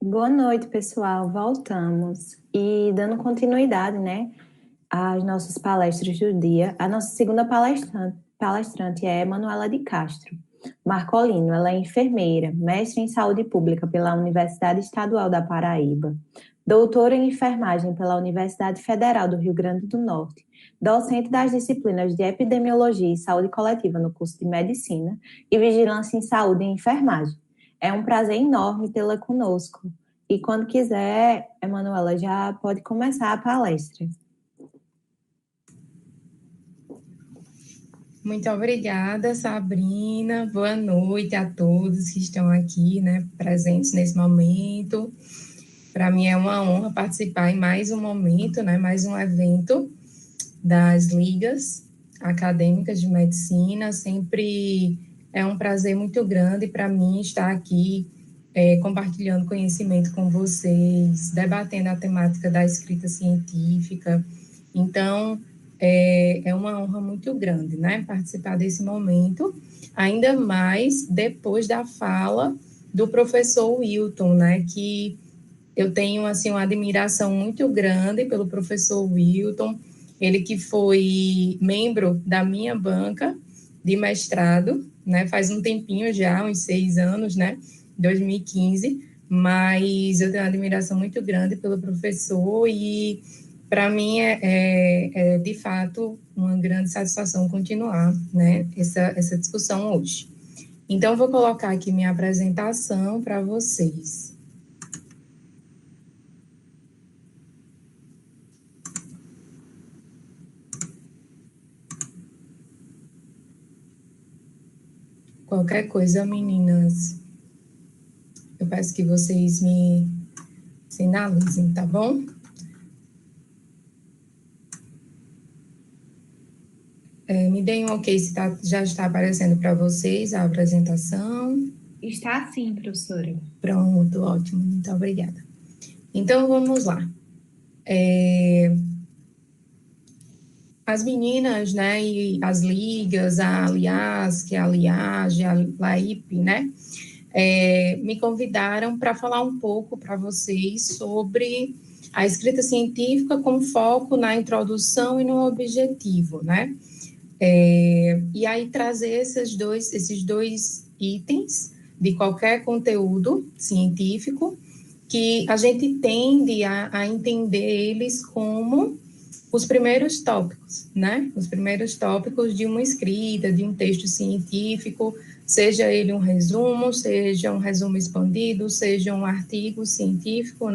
Boa noite, pessoal. Voltamos. E dando continuidade, às nossas palestras do dia, a nossa segunda palestrante é Manuela de Castro Marcolino. Ela é enfermeira, mestre em saúde pública pela Universidade Estadual da Paraíba, doutora em enfermagem pela Universidade Federal do Rio Grande do Norte, docente das disciplinas de epidemiologia e saúde coletiva no curso de medicina e vigilância em saúde e enfermagem. É um prazer enorme tê-la conosco. E quando quiser, Emanuela, já pode começar a palestra. Muito obrigada, Sabrina. Boa noite a todos que estão aqui, presentes nesse momento. Para mim é uma honra participar em mais um momento, mais um evento das ligas acadêmicas de medicina. Sempre é um prazer muito grande para mim estar aqui compartilhando conhecimento com vocês, debatendo a temática da escrita científica. Então, é uma honra muito grande, participar desse momento, ainda mais depois da fala do professor Wilton, que eu tenho, assim, uma admiração muito grande pelo professor Wilton, ele que foi membro da minha banca de mestrado, faz um tempinho já, uns 6 anos, 2015, mas eu tenho uma admiração muito grande pelo professor e para mim é de fato uma grande satisfação continuar, essa discussão hoje. Então, eu vou colocar aqui minha apresentação para vocês. Qualquer coisa, meninas, eu peço que vocês me sinalizem, tá bom? Me deem um ok se já está aparecendo para vocês a apresentação. Está sim, professora. Pronto, ótimo, muito obrigada. Então, vamos lá. As meninas, e as ligas, a Aliasc, a Liage, a LAIP, me convidaram para falar um pouco para vocês sobre a escrita científica com foco na introdução e no objetivo, e aí trazer esses dois itens de qualquer conteúdo científico que a gente tende a entender eles como os primeiros tópicos, Os primeiros tópicos de uma escrita, de um texto científico, seja ele um resumo, seja um resumo expandido, seja um artigo científico,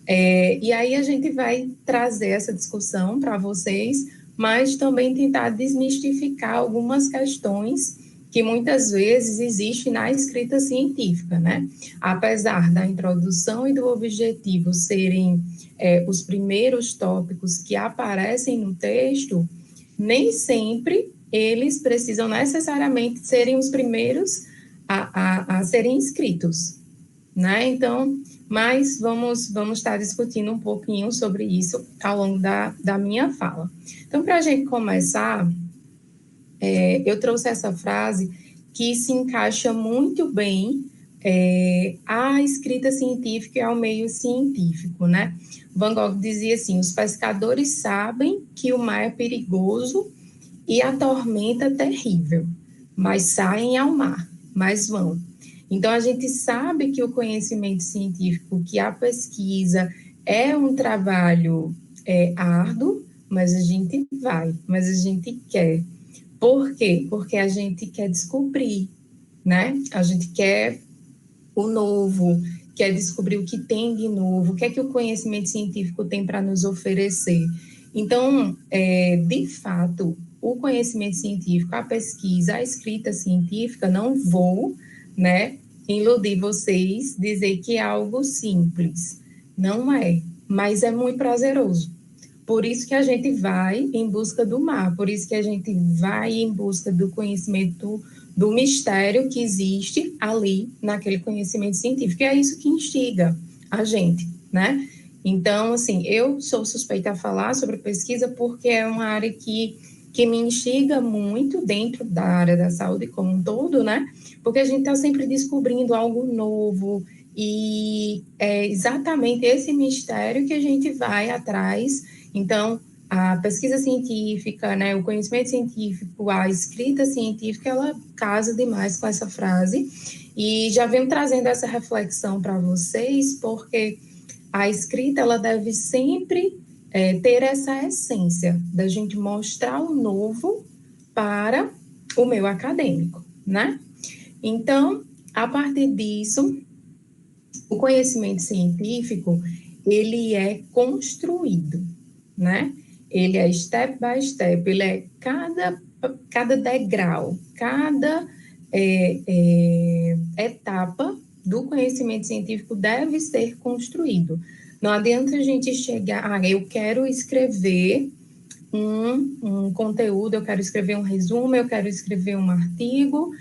e aí a gente vai trazer essa discussão para vocês, mas também tentar desmistificar algumas questões que muitas vezes existem na escrita científica, Apesar da introdução e do objetivo serem os primeiros tópicos que aparecem no texto, nem sempre eles precisam necessariamente serem os primeiros a serem escritos, Então, mas vamos estar discutindo um pouquinho sobre isso ao longo da minha fala. Então, para a gente começar, eu trouxe essa frase que se encaixa muito bem à escrita científica e ao meio científico, Van Gogh dizia assim: os pescadores sabem que o mar é perigoso e a tormenta terrível, mas saem ao mar, mas vão. Então, a gente sabe que o conhecimento científico, que a pesquisa é um trabalho árduo, mas a gente vai, mas a gente quer. Por quê? Porque a gente quer descobrir, A gente quer o novo, quer descobrir o que tem de novo, o que é que o conhecimento científico tem para nos oferecer. Então, de fato, o conhecimento científico, a pesquisa, a escrita científica, não vou, iludir vocês, dizer que é algo simples. Não é, mas é muito prazeroso. Por isso que a gente vai em busca do mar, por isso que a gente vai em busca do conhecimento, do mistério que existe ali naquele conhecimento científico. E é isso que instiga a gente, Então, assim, eu sou suspeita a falar sobre pesquisa porque é uma área que me instiga muito dentro da área da saúde como um todo, Porque a gente está sempre descobrindo algo novo, e é exatamente esse mistério que a gente vai atrás. Então, a pesquisa científica, né, o conhecimento científico, a escrita científica, ela casa demais com essa frase. E já venho trazendo essa reflexão para vocês, porque a escrita, ela deve sempre ter essa essência da gente mostrar o novo para o meio acadêmico, né? Então, a partir disso, o conhecimento científico, ele é construído, né? Ele é step by step, ele é cada degrau, cada etapa do conhecimento científico deve ser construído. Não adianta a gente chegar, eu quero escrever um conteúdo, eu quero escrever um resumo, eu quero escrever um artigo,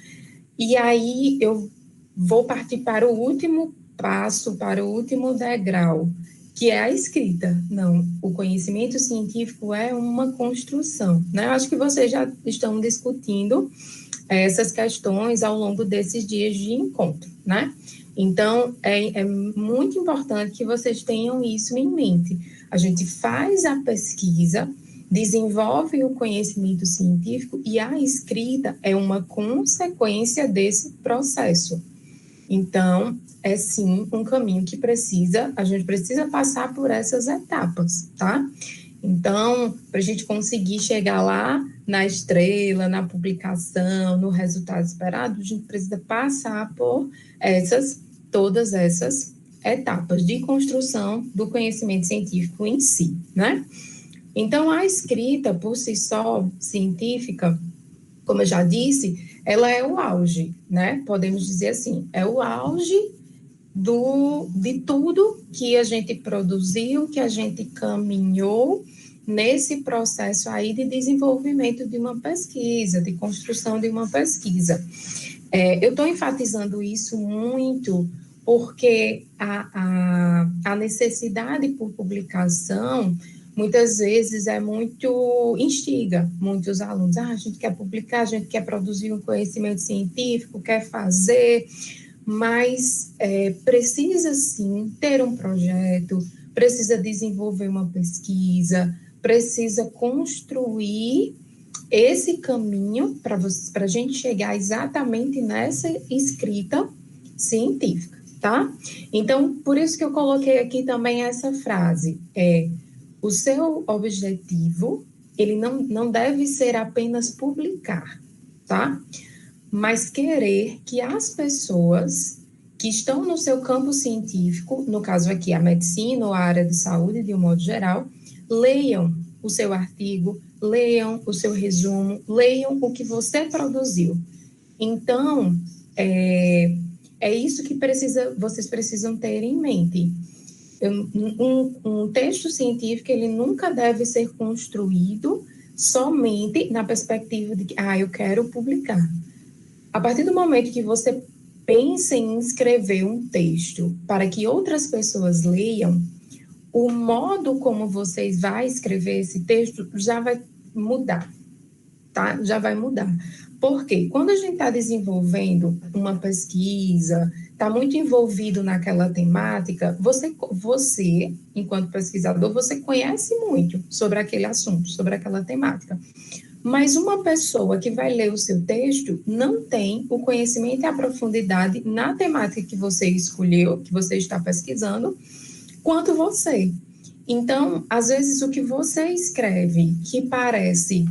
e aí eu vou partir para o último passo, para o último degrau, que é a escrita. Não, o conhecimento científico é uma construção, né? Eu acho que vocês já estão discutindo essas questões ao longo desses dias de encontro, né? Então, é muito importante que vocês tenham isso em mente. A gente faz a pesquisa, desenvolve o conhecimento científico e a escrita é uma consequência desse processo. Então, é sim um caminho que a gente precisa passar por essas etapas, tá? Então, para a gente conseguir chegar lá na estrela, na publicação, no resultado esperado, a gente precisa passar por todas essas etapas de construção do conhecimento científico em si, né? Então, a escrita, por si só, científica, como eu já disse, ela é o auge, né? Podemos dizer assim, é o auge de tudo que a gente produziu, que a gente caminhou nesse processo aí de desenvolvimento de uma pesquisa, de construção de uma pesquisa. Eu estou enfatizando isso muito porque a necessidade por publicação muitas vezes instiga muitos alunos. A gente quer publicar, a gente quer produzir um conhecimento científico, quer fazer, mas precisa sim ter um projeto, precisa desenvolver uma pesquisa, precisa construir esse caminho para a gente chegar exatamente nessa escrita científica, tá? Então, por isso que eu coloquei aqui também essa frase, o seu objetivo, ele não deve ser apenas publicar, tá? Mas querer que as pessoas que estão no seu campo científico, no caso aqui a medicina ou a área de saúde de um modo geral, leiam o seu artigo, leiam o seu resumo, leiam o que você produziu. Então, é isso que vocês precisam ter em mente. Um texto científico, ele nunca deve ser construído somente na perspectiva de que, eu quero publicar. A partir do momento que você pensa em escrever um texto para que outras pessoas leiam, o modo como você vai escrever esse texto já vai mudar, tá? Já vai mudar. Por quê? Quando a gente está desenvolvendo uma pesquisa, está muito envolvido naquela temática, você, enquanto pesquisador, você conhece muito sobre aquele assunto, sobre aquela temática. Mas uma pessoa que vai ler o seu texto não tem o conhecimento e a profundidade na temática que você escolheu, que você está pesquisando, quanto você. Então, às vezes, o que você escreve que parece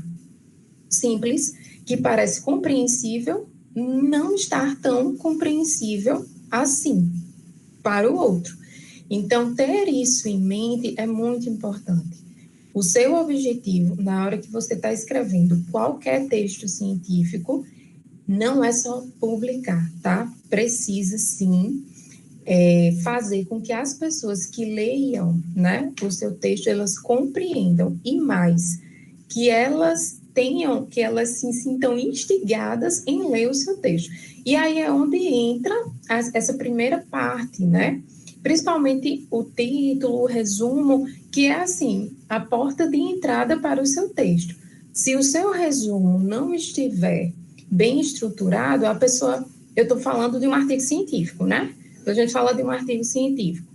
simples, que parece compreensível, não está tão compreensível assim para o outro. Então, ter isso em mente é muito importante. O seu objetivo, na hora que você está escrevendo qualquer texto científico, não é só publicar, tá? Precisa, sim, fazer com que as pessoas que leiam, né, o seu texto, elas compreendam, e mais, que elas se sintam instigadas em ler o seu texto. E aí é onde entra essa primeira parte, né? Principalmente o título, o resumo, que é assim, a porta de entrada para o seu texto. Se o seu resumo não estiver bem estruturado, eu estou falando de um artigo científico, né? Eu Quando a gente fala de um artigo científico,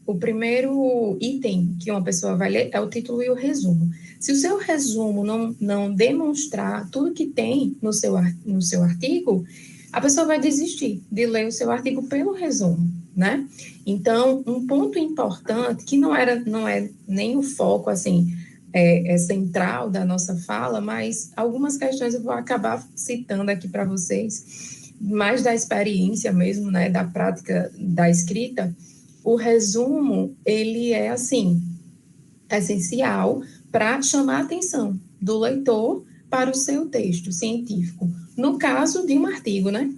o primeiro item que uma pessoa vai ler é o título e o resumo. Se o seu resumo não demonstrar tudo que tem no seu artigo, a pessoa vai desistir de ler o seu artigo pelo resumo, né? Então, um ponto importante, que não é nem o foco, assim, central da nossa fala, mas algumas questões eu vou acabar citando aqui para vocês, mais da experiência mesmo, né, da prática da escrita. O resumo, ele é, assim, essencial para chamar a atenção do leitor para o seu texto científico. No caso de um artigo, né?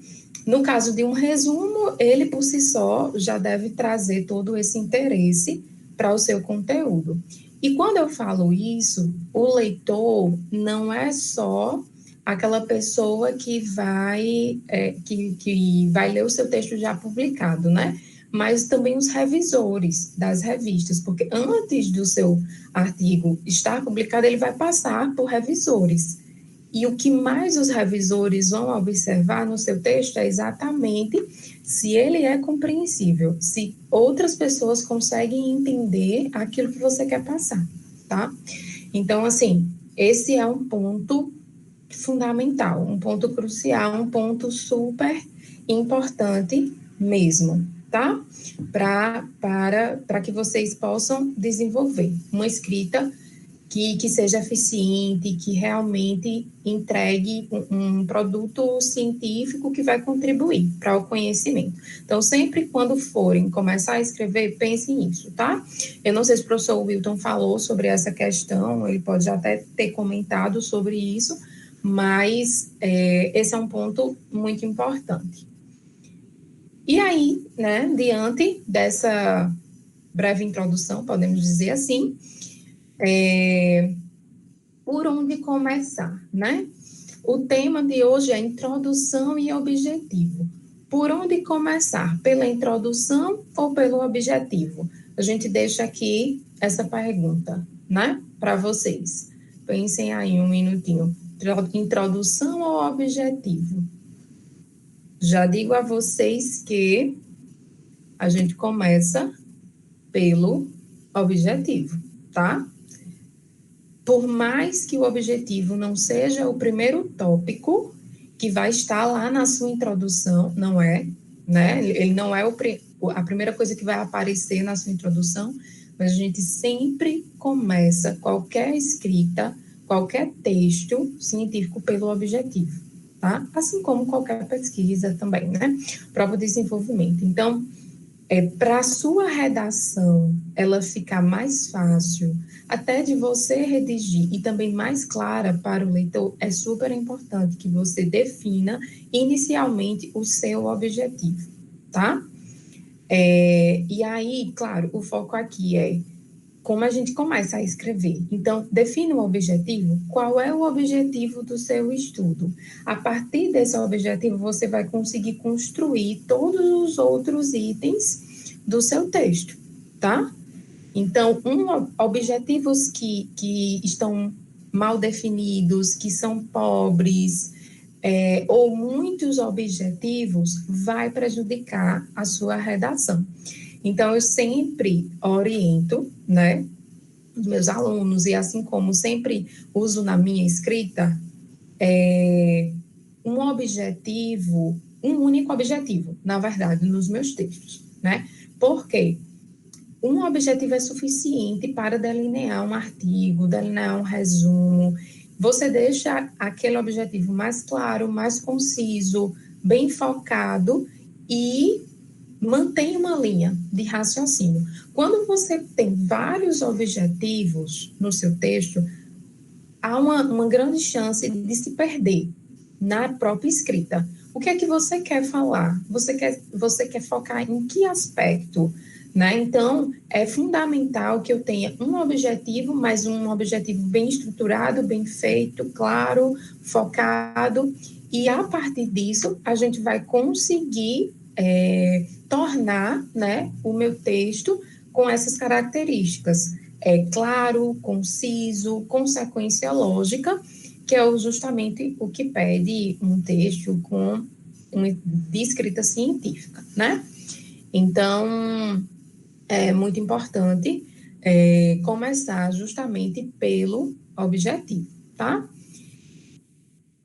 No caso de um resumo, ele por si só já deve trazer todo esse interesse para o seu conteúdo. E quando eu falo isso, o leitor não é só aquela pessoa que vai ler o seu texto já publicado, né? Mas também os revisores das revistas, porque antes do seu artigo estar publicado, ele vai passar por revisores. E o que mais os revisores vão observar no seu texto é exatamente se ele é compreensível, se outras pessoas conseguem entender aquilo que você quer passar, tá? Então, assim, esse é um ponto fundamental, um ponto crucial, um ponto super importante mesmo, tá? Para que vocês possam desenvolver uma escrita que seja eficiente, que realmente entregue um produto científico que vai contribuir para o conhecimento. Então, sempre quando forem começar a escrever, pensem nisso, tá? Eu não sei se o professor Wilton falou sobre essa questão, ele pode até ter comentado sobre isso, mas esse é um ponto muito importante. E aí, né, diante dessa breve introdução, podemos dizer assim, por onde começar, né? O tema de hoje é introdução e objetivo. Por onde começar? Pela introdução ou pelo objetivo? A gente deixa aqui essa pergunta, né, para vocês. Pensem aí um minutinho. Introdução ou objetivo? Já digo a vocês que a gente começa pelo objetivo, tá? Por mais que o objetivo não seja o primeiro tópico que vai estar lá na sua introdução, não é, né? Ele não é a primeira coisa que vai aparecer na sua introdução, mas a gente sempre começa qualquer escrita, qualquer texto científico pelo objetivo, tá? Assim como qualquer pesquisa também, né? Para o desenvolvimento. Então, para a sua redação ela ficar mais fácil, até de você redigir e também mais clara para o leitor, é super importante que você defina inicialmente o seu objetivo, tá? E aí, claro, o foco aqui é como a gente começa a escrever. Então, defina o objetivo. Qual é o objetivo do seu estudo? A partir desse objetivo, você vai conseguir construir todos os outros itens do seu texto, tá? Então, objetivos que estão mal definidos, que são pobres, ou muitos objetivos, vai prejudicar a sua redação. Então, eu sempre oriento, né, os meus alunos, e assim como sempre uso na minha escrita, um objetivo, um único objetivo, na verdade, nos meus textos, né? Por quê? Um objetivo é suficiente para delinear um artigo, delinear um resumo. Você deixa aquele objetivo mais claro, mais conciso, bem focado e mantém uma linha de raciocínio. Quando você tem vários objetivos no seu texto, há uma grande chance de se perder na própria escrita. O que é que você quer falar? Você quer focar em que aspecto? Né? Então, é fundamental que eu tenha um objetivo, mas um objetivo bem estruturado, bem feito, claro, focado, e a partir disso, a gente vai conseguir tornar, né, o meu texto com essas características. Claro, conciso, consequência lógica, que é justamente o que pede um texto com de escrita científica, né? Então, é muito importante começar justamente pelo objetivo, tá?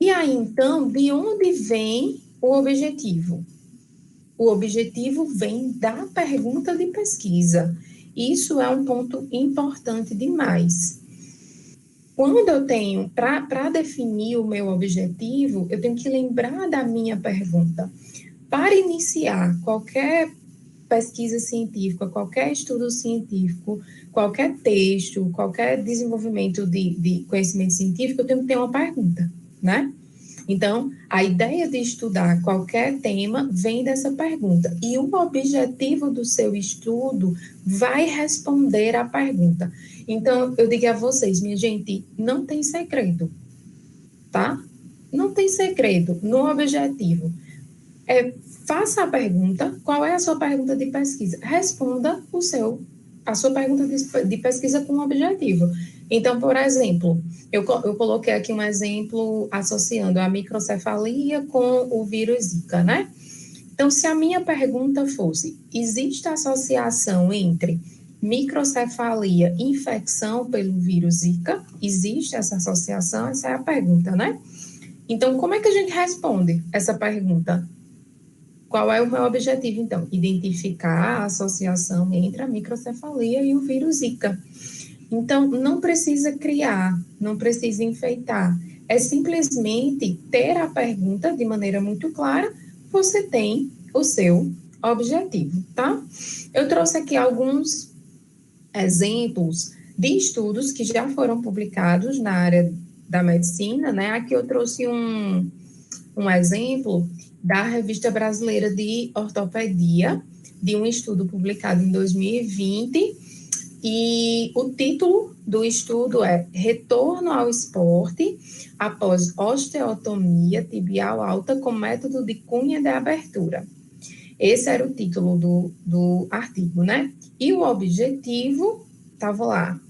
E aí, então, de onde vem o objetivo? O objetivo vem da pergunta de pesquisa. Isso é um ponto importante demais. Quando eu tenho, para definir o meu objetivo, eu tenho que lembrar da minha pergunta. Para iniciar qualquer pesquisa científica, qualquer estudo científico, qualquer texto, qualquer desenvolvimento de conhecimento científico, eu tenho que ter uma pergunta, né? Então, a ideia de estudar qualquer tema vem dessa pergunta. E o objetivo do seu estudo vai responder à pergunta. Então, eu digo a vocês, minha gente, não tem segredo, tá? Não tem segredo no objetivo. Faça a pergunta, qual é a sua pergunta de pesquisa? Responda a sua pergunta de pesquisa com um objetivo. Então, por exemplo, eu coloquei aqui um exemplo associando a microcefalia com o vírus Zika, né? Então, se a minha pergunta fosse, existe associação entre microcefalia e infecção pelo vírus Zika? Existe essa associação? Essa é a pergunta, né? Então, como é que a gente responde essa pergunta? Qual é o meu objetivo, então? Identificar a associação entre a microcefalia e o vírus Zika. Então, não precisa criar, não precisa enfeitar. É simplesmente ter a pergunta de maneira muito clara, você tem o seu objetivo, tá? Eu trouxe aqui alguns exemplos de estudos que já foram publicados na área da medicina, né? Aqui eu trouxe um exemplo da Revista Brasileira de Ortopedia, de um estudo publicado em 2020, e o título do estudo é Retorno ao esporte após osteotomia tibial alta com método de cunha de abertura. Esse era o título do artigo, né? E o objetivo, estava lá,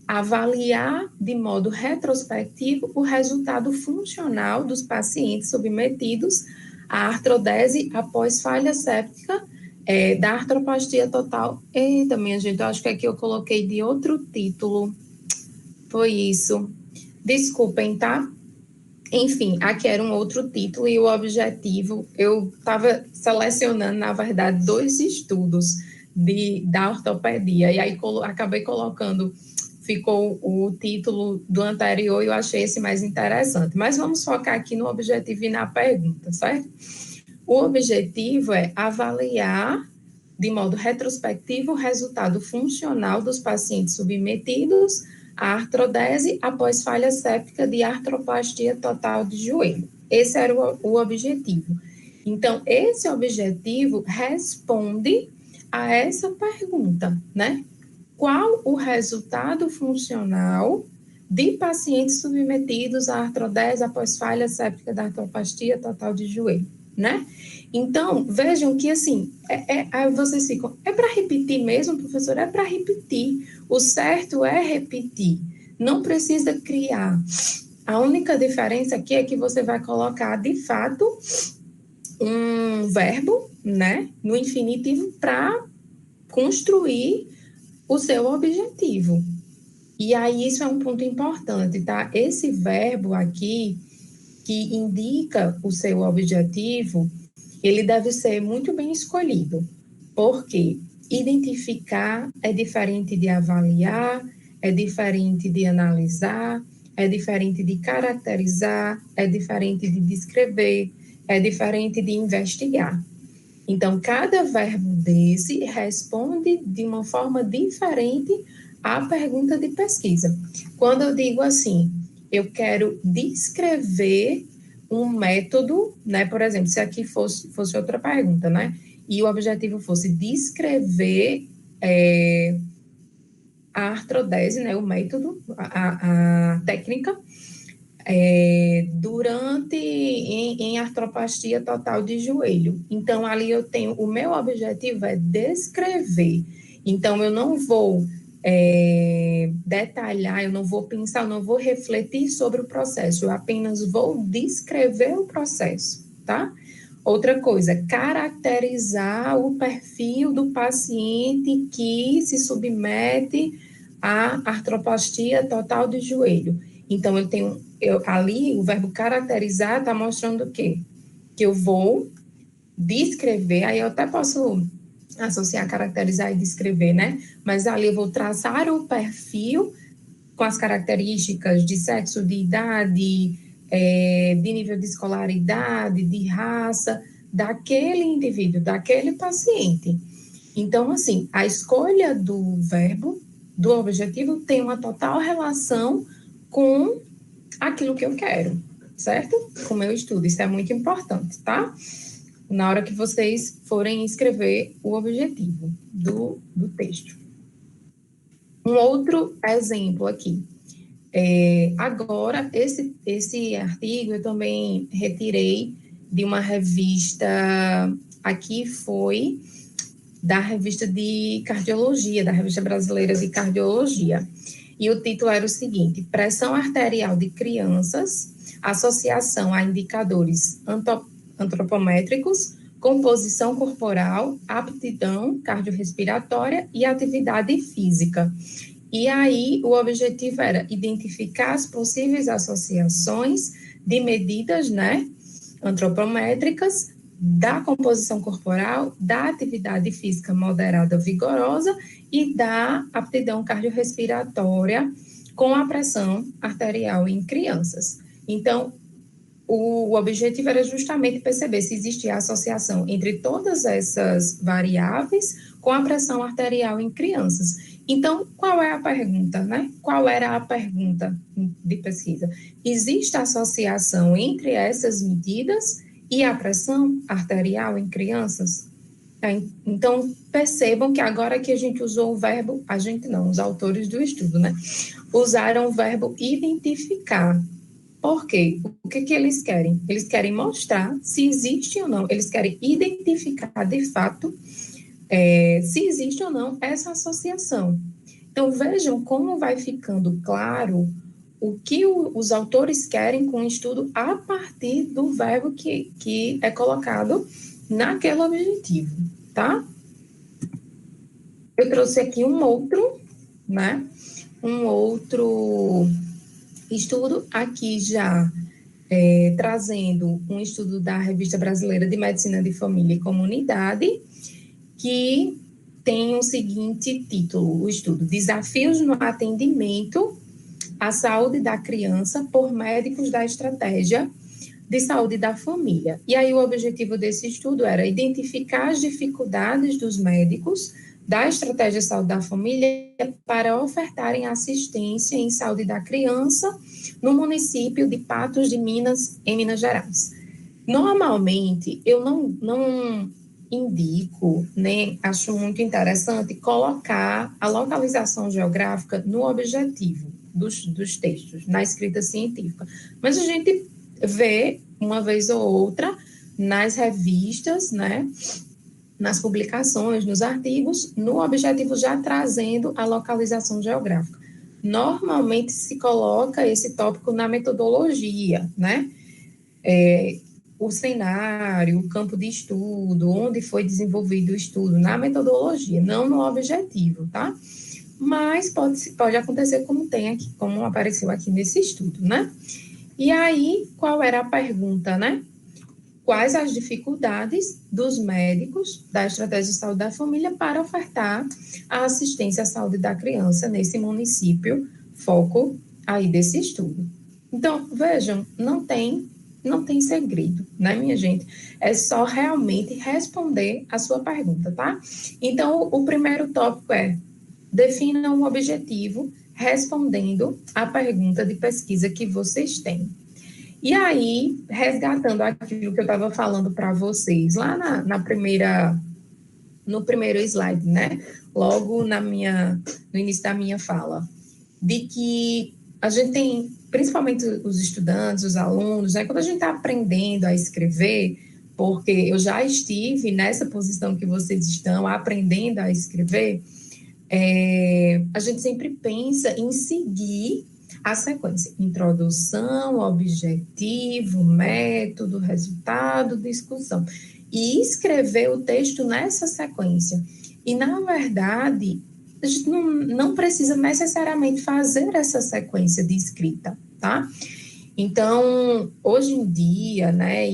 avaliar de modo retrospectivo o resultado funcional dos pacientes submetidos à artrodese após falha séptica da artroplastia total. Eita, minha gente, eu acho que aqui eu coloquei de outro título. Foi isso. Desculpem, tá? Enfim, aqui era um outro título e o objetivo, eu estava selecionando, na verdade, 2 estudos da ortopedia, e aí acabei colocando, ficou o título do anterior e eu achei esse mais interessante. Mas vamos focar aqui no objetivo e na pergunta, certo? O objetivo é avaliar, de modo retrospectivo, o resultado funcional dos pacientes submetidos à artrodese após falha séptica de artroplastia total de joelho. Esse era o objetivo. Então, esse objetivo responde a essa pergunta, né? Qual o resultado funcional de pacientes submetidos à artrodese após falha séptica da artroplastia total de joelho, né? Então, vejam que, assim, aí vocês ficam, é para repetir mesmo, professor? É para repetir. O certo é repetir. Não precisa criar. A única diferença aqui é que você vai colocar, de fato, um verbo, né, no infinitivo para construir o seu objetivo. E aí, isso é um ponto importante, tá? Esse verbo aqui, que indica o seu objetivo, ele deve ser muito bem escolhido, porque identificar é diferente de avaliar, é diferente de analisar, é diferente de caracterizar, é diferente de descrever, é diferente de investigar. Então, cada verbo desse responde de uma forma diferente à pergunta de pesquisa. Quando eu digo assim, eu quero descrever um método, né? Por exemplo, se aqui fosse outra pergunta, né? E o objetivo fosse descrever a artrodese, né? O método, a técnica, em artroplastia total de joelho. Então, ali eu tenho, o meu objetivo é descrever. Então, eu não vou detalhar, eu não vou pensar, eu não vou refletir sobre o processo, eu apenas vou descrever o processo, tá? Outra coisa, caracterizar o perfil do paciente que se submete à artroplastia total do joelho. Então, ali o verbo caracterizar está mostrando o quê? Que eu vou descrever, aí eu até posso associar caracterizar e descrever, né? Mas ali eu vou traçar o perfil com as características de sexo, de idade, de nível de escolaridade, de raça, daquele indivíduo, daquele paciente. Então, assim, a escolha do verbo, do objetivo, tem uma total relação com aquilo que eu quero, certo? Com o meu estudo. Isso é muito importante, tá? Na hora que vocês forem escrever o objetivo do texto. Um outro exemplo aqui. Agora, esse artigo eu também retirei de uma revista, aqui foi da revista de cardiologia, da revista brasileira de cardiologia. E o título era o seguinte: pressão arterial de crianças, associação a indicadores antropométricos, composição corporal, aptidão cardiorrespiratória e atividade física. E aí, o objetivo era identificar as possíveis associações de medidas, né, antropométricas, da composição corporal, da atividade física moderada ou vigorosa e da aptidão cardiorrespiratória com a pressão arterial em crianças. Então, o objetivo era justamente perceber se existia associação entre todas essas variáveis com a pressão arterial em crianças. Então, qual é a pergunta, né? Qual era a pergunta de pesquisa? Existe associação entre essas medidas e a pressão arterial em crianças? Então, percebam que agora que a gente usou o verbo, a gente não, os autores do estudo, né? Usaram o verbo identificar. Por quê? O que eles querem? Eles querem mostrar se existe ou não, eles querem identificar de fato se existe ou não essa associação. Então, vejam como vai ficando claro o que os autores querem com o estudo a partir do verbo que é colocado naquele objetivo, tá? Eu trouxe aqui um outro, né? Um outro estudo aqui já trazendo um estudo da Revista Brasileira de Medicina de Família e Comunidade, que tem o seguinte título, o estudo: Desafios no atendimento à saúde da criança por médicos da estratégia de saúde da família. E aí o objetivo desse estudo era identificar as dificuldades dos médicos da estratégia de saúde da família para ofertarem assistência em saúde da criança no município de Patos de Minas, em Minas Gerais. Normalmente, eu não indico, né, acho muito interessante colocar a localização geográfica no objetivo dos textos, na escrita científica. Mas a gente vê, uma vez ou outra, nas revistas, né, nas publicações, nos artigos, no objetivo já trazendo a localização geográfica. Normalmente se coloca esse tópico na metodologia, né? O cenário, o campo de estudo, onde foi desenvolvido o estudo, na metodologia, não no objetivo, tá? Mas pode acontecer como tem aqui, como apareceu aqui nesse estudo, né? E aí, qual era a pergunta, né? Quais as dificuldades dos médicos da estratégia de saúde da família para ofertar a assistência à saúde da criança nesse município, foco aí desse estudo. Então, vejam, não tem segredo, né, minha gente? É só realmente responder a sua pergunta, tá? Então, o primeiro tópico é: defina um objetivo respondendo a pergunta de pesquisa que vocês têm. E aí, resgatando aquilo que eu estava falando para vocês lá no primeiro slide, né? Logo no início da minha fala, de que a gente tem, principalmente os estudantes, os alunos, né? Quando a gente está aprendendo a escrever, porque eu já estive nessa posição que vocês estão, aprendendo a escrever, a gente sempre pensa em seguir a sequência: introdução, objetivo, método, resultado, discussão. E escrever o texto nessa sequência. E, na verdade, a gente não precisa necessariamente fazer essa sequência de escrita, tá? Então, hoje em dia, né,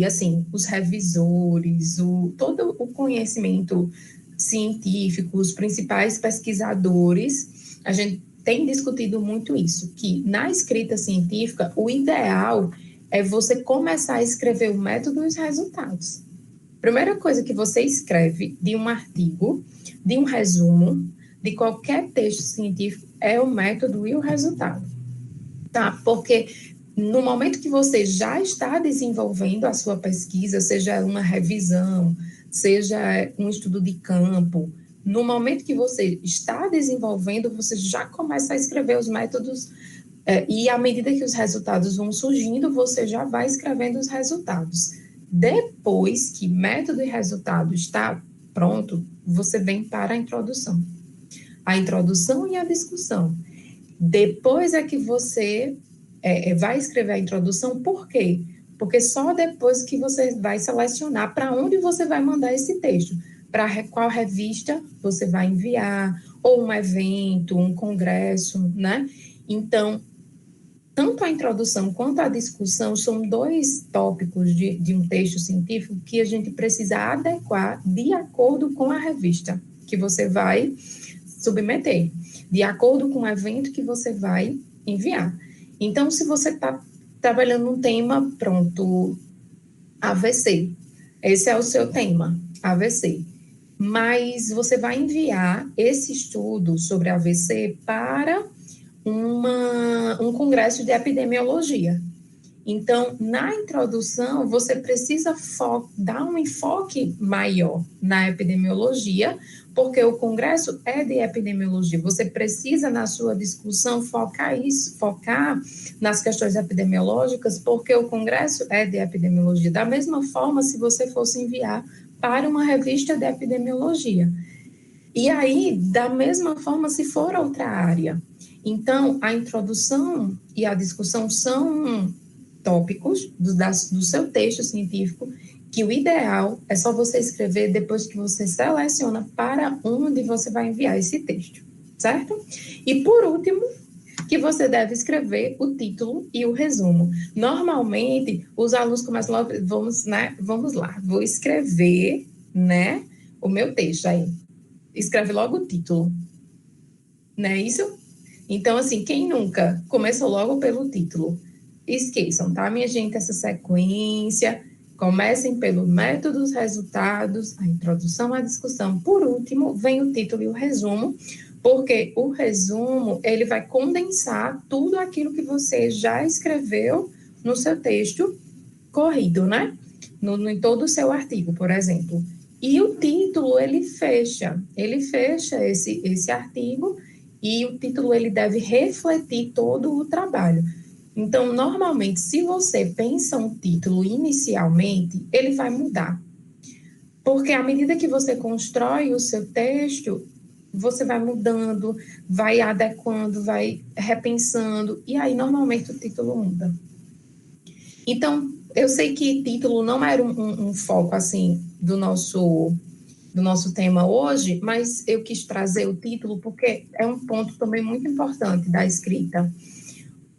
assim, os revisores, todo o conhecimento científico, os principais pesquisadores, a gente tem discutido muito isso, que na escrita científica, o ideal é você começar a escrever o método e os resultados. Primeira coisa que você escreve de um artigo, de um resumo, de qualquer texto científico, é o método e o resultado. Tá? Porque no momento que você já está desenvolvendo a sua pesquisa, seja uma revisão, seja um estudo de campo, no momento que você está desenvolvendo, você já começa a escrever os métodos, e à medida que os resultados vão surgindo, você já vai escrevendo os resultados. Depois que método e resultado está pronto, você vem para a introdução. A introdução e a discussão. Depois é que você vai escrever a introdução, por quê? Porque só depois que você vai selecionar para onde você vai mandar esse texto, para qual revista você vai enviar, ou um evento, um congresso, né? Então, tanto a introdução quanto a discussão são dois tópicos de um texto científico que a gente precisa adequar de acordo com a revista que você vai submeter, de acordo com o evento que você vai enviar. Então, se você está trabalhando um tema, pronto, AVC, esse é o seu tema, AVC. Mas você vai enviar esse estudo sobre AVC para um congresso de epidemiologia. Então, na introdução, você precisa dar um enfoque maior na epidemiologia, porque o congresso é de epidemiologia. Você precisa, na sua discussão, focar nas questões epidemiológicas, porque o congresso é de epidemiologia. Da mesma forma, se você fosse enviar para uma revista de epidemiologia. E aí, da mesma forma, se for outra área. Então, a introdução e a discussão são tópicos do seu texto científico, que o ideal é só você escrever depois que você seleciona para onde você vai enviar esse texto, certo? E, por último, que você deve escrever o título e o resumo. Normalmente, os alunos começam logo, vamos lá, vou escrever, né, o meu texto aí. Escreve logo o título, não é isso? Então, assim, quem nunca começou logo pelo título? Esqueçam, tá, minha gente, essa sequência. Comecem pelo método, os resultados, a introdução, a discussão. Por último, vem o título e o resumo, porque o resumo, ele vai condensar tudo aquilo que você já escreveu no seu texto corrido, né? Em todo o seu artigo, por exemplo. E o título, ele fecha esse artigo, e o título, ele deve refletir todo o trabalho. Então, normalmente, se você pensa um título inicialmente, ele vai mudar. Porque à medida que você constrói o seu texto, você vai mudando, vai adequando, vai repensando, e aí, normalmente, o título muda. Então, eu sei que título não era um foco, assim, do nosso tema hoje, mas eu quis trazer o título porque é um ponto também muito importante da escrita.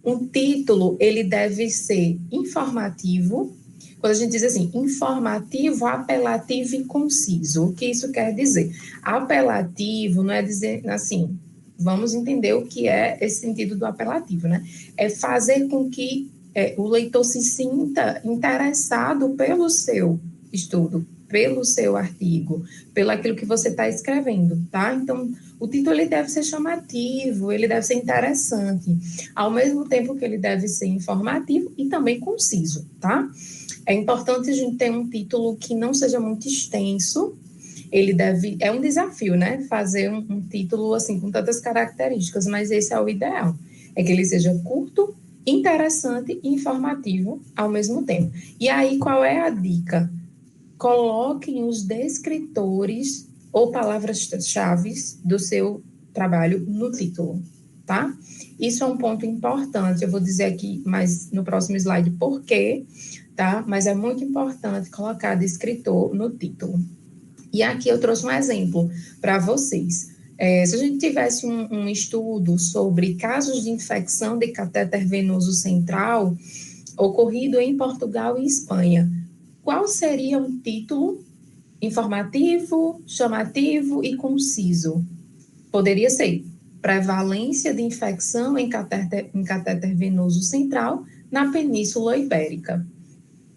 Um título, ele deve ser informativo. Quando a gente diz assim, informativo, apelativo e conciso, o que isso quer dizer? Apelativo não é dizer assim, vamos entender o que é esse sentido do apelativo, né? É fazer com que o leitor se sinta interessado pelo seu estudo, pelo seu artigo, pelo aquilo que você está escrevendo, tá? Então, o título, ele deve ser chamativo, ele deve ser interessante, ao mesmo tempo que ele deve ser informativo e também conciso, tá? É importante a gente ter um título que não seja muito extenso, é um desafio, né? Fazer um título, assim, com tantas características, mas esse é o ideal, é que ele seja curto, interessante e informativo ao mesmo tempo. E aí, qual é a dica? Coloquem os descritores ou palavras-chave do seu trabalho no título. tá? Isso é um ponto importante, eu vou dizer aqui mais no próximo slide por quê, tá? Mas é muito importante colocar descritor no título. E aqui eu trouxe um exemplo para vocês. Se a gente tivesse um estudo sobre casos de infecção de catéter venoso central ocorrido em Portugal e Espanha, qual seria um título informativo, chamativo e conciso? Poderia ser prevalência de infecção em catéter venoso central na Península Ibérica.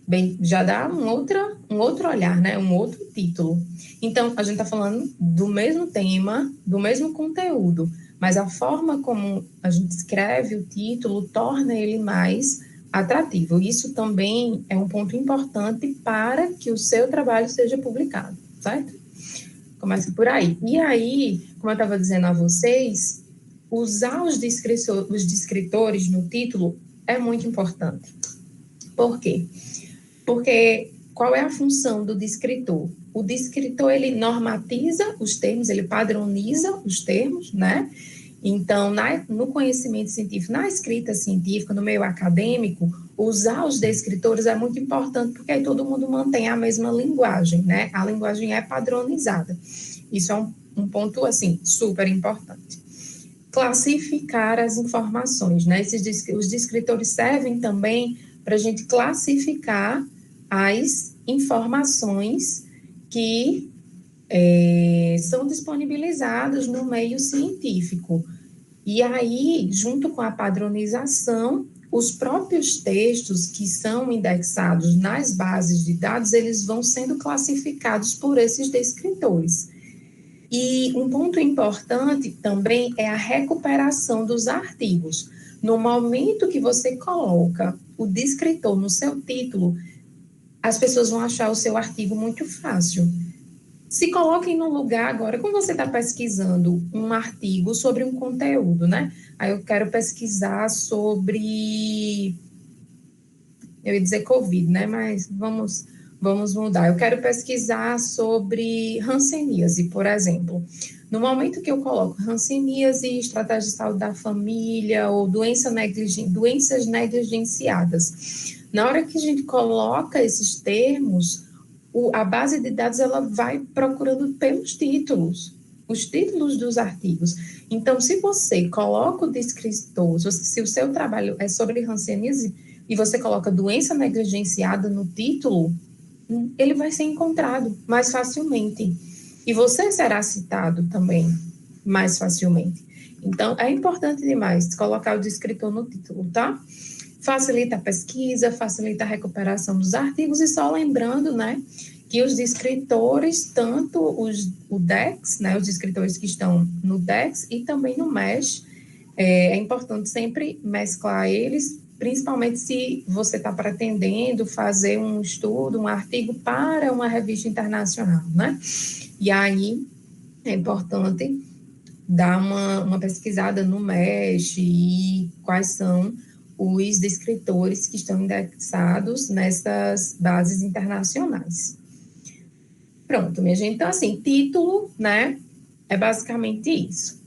Bem, já dá um outro olhar, né? Um outro título. Então, a gente está falando do mesmo tema, do mesmo conteúdo, mas a forma como a gente escreve o título torna ele mais atrativo. Isso também é um ponto importante para que o seu trabalho seja publicado, certo? Começa por aí. E aí, como eu estava dizendo a vocês, usar os descritores no título é muito importante. Por quê? Porque qual é a função do descritor? O descritor, ele normatiza os termos, ele padroniza os termos, né? Então, no conhecimento científico, na escrita científica, no meio acadêmico, usar os descritores é muito importante, porque aí todo mundo mantém a mesma linguagem, né? A linguagem é padronizada. Isso é um ponto, assim, super importante. Classificar as informações, né? Os descritores servem também para a gente classificar as informações que são disponibilizadas no meio científico. E aí, junto com a padronização, os próprios textos que são indexados nas bases de dados, eles vão sendo classificados por esses descritores. E um ponto importante também é a recuperação dos artigos. No momento que você coloca o descritor no seu título, as pessoas vão achar o seu artigo muito fácil. Se coloquem no lugar agora, como você está pesquisando um artigo sobre um conteúdo, né? Aí eu quero pesquisar sobre, eu ia dizer Covid, né? Mas vamos mudar. Eu quero pesquisar sobre hanseníase, por exemplo. No momento que eu coloco hanseníase, estratégia de saúde da família ou doenças negligenciadas, na hora que a gente coloca esses termos, a base de dados ela vai procurando pelos títulos, os títulos dos artigos. Então, se você coloca o descritor, se o seu trabalho é sobre hanseníase e você coloca doença negligenciada no título, ele vai ser encontrado mais facilmente. E você será citado também mais facilmente. Então, é importante demais colocar o descritor no título, tá? Facilita a pesquisa, facilita a recuperação dos artigos, e só lembrando, né, que os descritores, tanto o DEX, né, os descritores que estão no DEX e também no MESH, é importante sempre mesclar eles, principalmente se você está pretendendo fazer um estudo, um artigo para uma revista internacional, né? E aí é importante dar uma pesquisada no MESH e quais são os descritores que estão indexados nessas bases internacionais. Pronto, minha gente. Então, assim, título, né, é basicamente isso.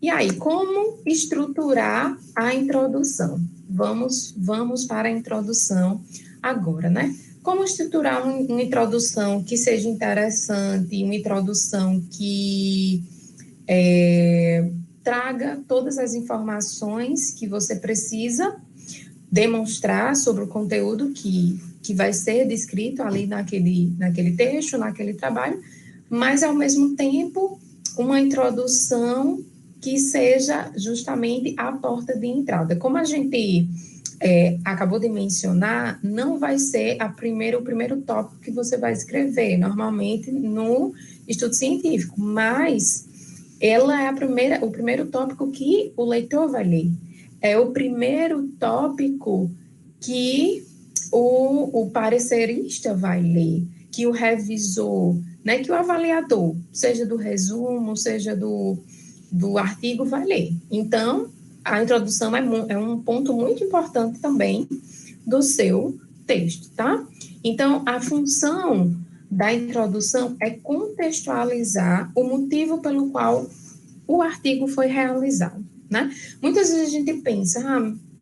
E aí, como estruturar a introdução? Vamos para a introdução agora, né? Como estruturar uma introdução que seja interessante, uma introdução que traga todas as informações que você precisa demonstrar sobre o conteúdo que vai ser descrito ali naquele texto, naquele trabalho, mas, ao mesmo tempo, uma introdução que seja justamente a porta de entrada. Como a gente acabou de mencionar, não vai ser o primeiro tópico que você vai escrever, normalmente no estudo científico, mas ela é o primeiro tópico que o leitor vai ler. É o primeiro tópico que o parecerista vai ler, que o revisor, né, que o avaliador, seja do resumo, seja do artigo, vai ler. Então, a introdução é um ponto muito importante também do seu texto, tá? Então, a função da introdução é contextualizar o motivo pelo qual o artigo foi realizado, né? Muitas vezes a gente pensa,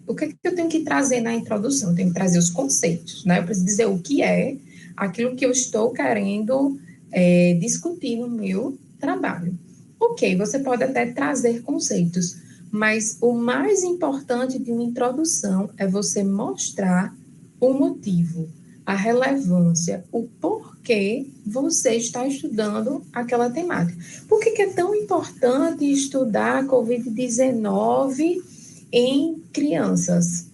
o que é que eu tenho que trazer na introdução? Eu tenho que trazer os conceitos, né? Eu preciso dizer o que é aquilo que eu estou querendo discutir no meu trabalho. Ok, você pode até trazer conceitos, mas o mais importante de uma introdução é você mostrar o motivo, a relevância, o porquê você está estudando aquela temática. Por que é tão importante estudar a Covid-19 em crianças,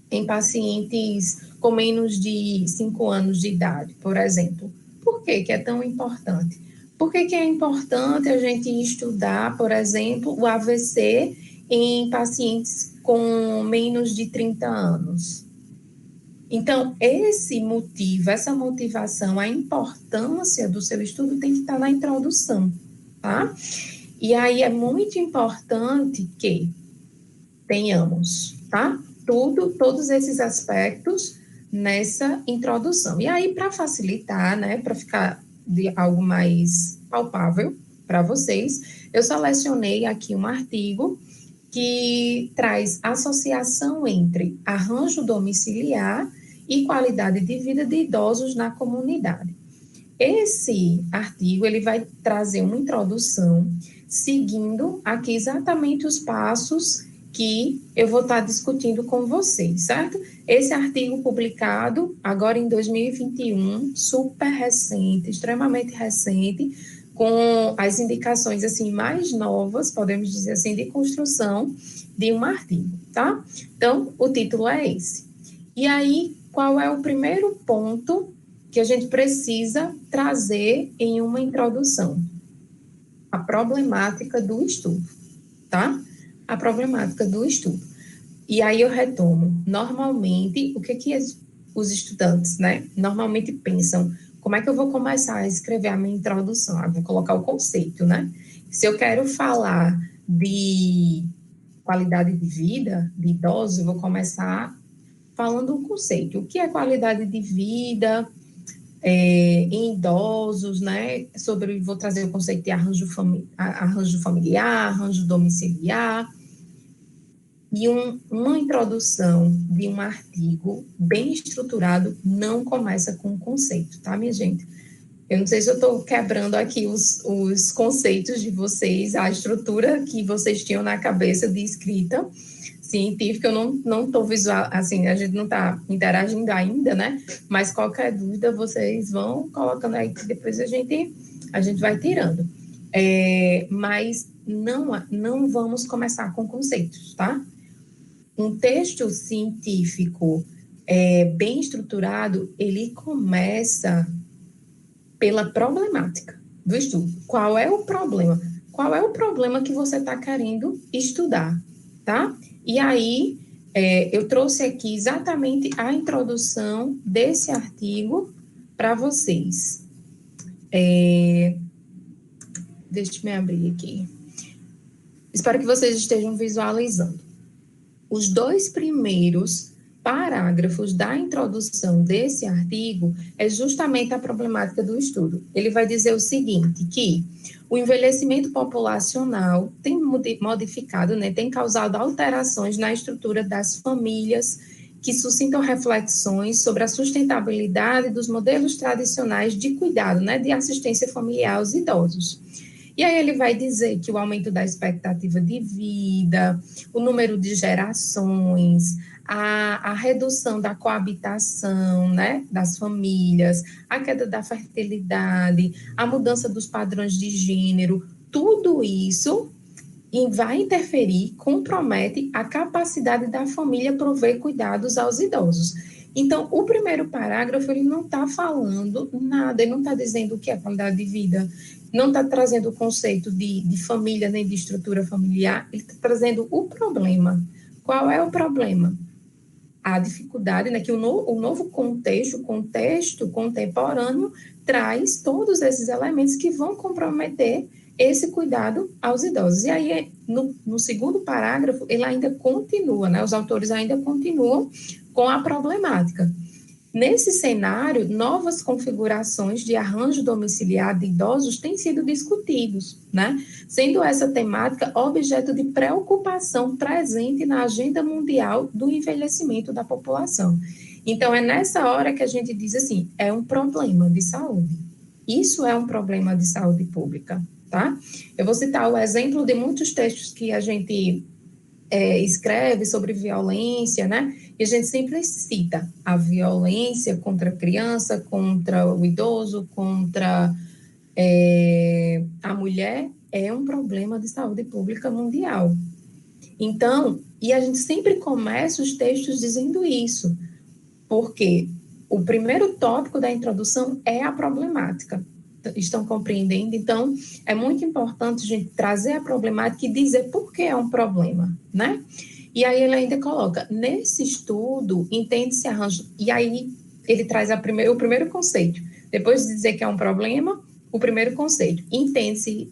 em pacientes com menos de 5 anos de idade, por exemplo? Por que é tão importante? Por que é importante a gente estudar, por exemplo, o AVC em pacientes com menos de 30 anos? Então, esse motivo, essa motivação, a importância do seu estudo tem que estar na introdução, tá? E aí é muito importante que tenhamos, tá? Todos esses aspectos nessa introdução. E aí, para facilitar, né, para ficar de algo mais palpável para vocês, eu selecionei aqui um artigo que traz associação entre arranjo domiciliar e qualidade de vida de idosos na comunidade. Esse artigo, ele vai trazer uma introdução, seguindo aqui exatamente os passos que eu vou estar discutindo com vocês, certo? Esse artigo publicado agora em 2021, super recente, extremamente recente, com as indicações assim mais novas, podemos dizer assim, de construção de um artigo, tá? Então, o título é esse. E aí, qual é o primeiro ponto que a gente precisa trazer em uma introdução? A problemática do estudo, tá? A problemática do estudo. E aí eu retomo. Normalmente, o que os estudantes, né, normalmente pensam? Como é que eu vou começar a escrever a minha introdução? Eu vou colocar o conceito, né? Se eu quero falar de qualidade de vida de idosos, eu vou começar falando um conceito. O que é qualidade de vida em idosos, né? Vou trazer o conceito de arranjo familiar, arranjo domiciliar, e uma introdução de um artigo bem estruturado não começa com um conceito, tá, minha gente? Eu não sei se eu estou quebrando aqui os conceitos de vocês, a estrutura que vocês tinham na cabeça de escrita científica, eu não estou visual, assim, a gente não está interagindo ainda, né? Mas qualquer dúvida vocês vão colocando aí, que depois a gente vai tirando. Mas não vamos começar com conceitos, tá? Um texto científico bem estruturado, ele começa pela problemática do estudo. Qual é o problema? Qual é o problema que você está querendo estudar, tá? E aí, eu trouxe aqui exatamente a introdução desse artigo para vocês. Deixa eu abrir aqui. Espero que vocês estejam visualizando. Os 2 primeiros parágrafos da introdução desse artigo é justamente a problemática do estudo. Ele vai dizer o seguinte, que o envelhecimento populacional tem modificado, né, tem causado alterações na estrutura das famílias que suscitam reflexões sobre a sustentabilidade dos modelos tradicionais de cuidado, né, de assistência familiar aos idosos. E aí ele vai dizer que o aumento da expectativa de vida, o número de gerações, a redução da coabitação, né, das famílias, a queda da fertilidade, a mudança dos padrões de gênero, tudo isso vai interferir, compromete a capacidade da família prover cuidados aos idosos. Então, o primeiro parágrafo, ele não está falando nada, ele não está dizendo o que é qualidade de vida, não está trazendo o conceito de família, nem de estrutura familiar, ele está trazendo o problema. Qual é o problema? A dificuldade, né, que o novo contexto, o contexto contemporâneo, traz todos esses elementos que vão comprometer esse cuidado aos idosos. E aí, no segundo parágrafo, ele ainda continua, né, os autores ainda continuam com a problemática. Nesse cenário, novas configurações de arranjo domiciliar de idosos têm sido discutidos, né? Sendo essa temática objeto de preocupação presente na agenda mundial do envelhecimento da população. Então, é nessa hora que a gente diz assim, é um problema de saúde. Isso é um problema de saúde pública, tá? Eu vou citar o exemplo de muitos textos que a gente escreve sobre violência, né? E a gente sempre cita a violência contra a criança, contra o idoso, contra a mulher, é um problema de saúde pública mundial. Então, e a gente sempre começa os textos dizendo isso, porque o primeiro tópico da introdução é a problemática. Estão compreendendo? Então, é muito importante a gente trazer a problemática e dizer por que é um problema, né? E aí ele ainda coloca, nesse estudo, entende-se arranjo, e aí ele traz o primeiro conceito. Depois de dizer que é um problema, o primeiro conceito, entende-se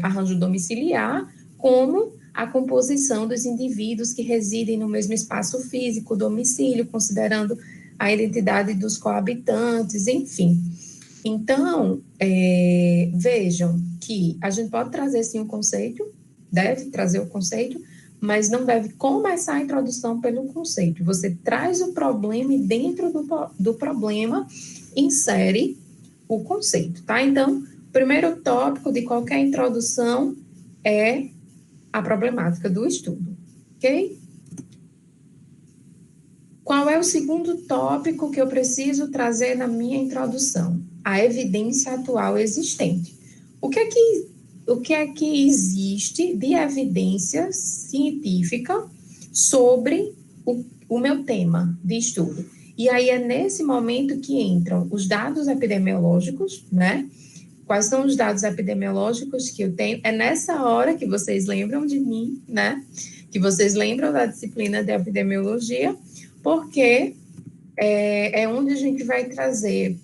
arranjo domiciliar como a composição dos indivíduos que residem no mesmo espaço físico, domicílio, considerando a identidade dos coabitantes, enfim. Então, vejam que a gente pode trazer sim um conceito, deve trazer o conceito, mas não deve começar a introdução pelo conceito. Você traz o problema e dentro do problema insere o conceito, tá? Então, o primeiro tópico de qualquer introdução é a problemática do estudo, ok? Qual é o segundo tópico que eu preciso trazer na minha introdução? A evidência atual existente. O que é que existe de evidência científica sobre o meu tema de estudo? E aí é nesse momento que entram os dados epidemiológicos, né? Quais são os dados epidemiológicos que eu tenho? É nessa hora que vocês lembram de mim, né? Que vocês lembram da disciplina de epidemiologia, porque é onde a gente vai trazer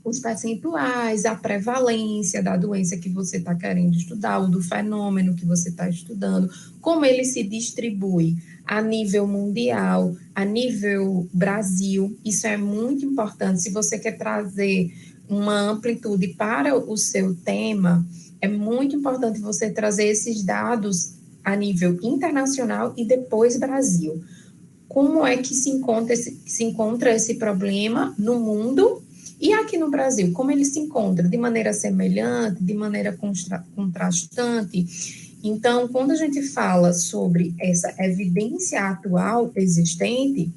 os percentuais, a prevalência da doença que você está querendo estudar, ou do fenômeno que você está estudando, como ele se distribui a nível mundial, a nível Brasil. Isso é muito importante. Se você quer trazer uma amplitude para o seu tema, é muito importante você trazer esses dados a nível internacional e depois Brasil. Como é que se encontra esse problema no mundo e aqui no Brasil? Como ele se encontra? De maneira semelhante, de maneira contrastante? Então, quando a gente fala sobre essa evidência atual existente,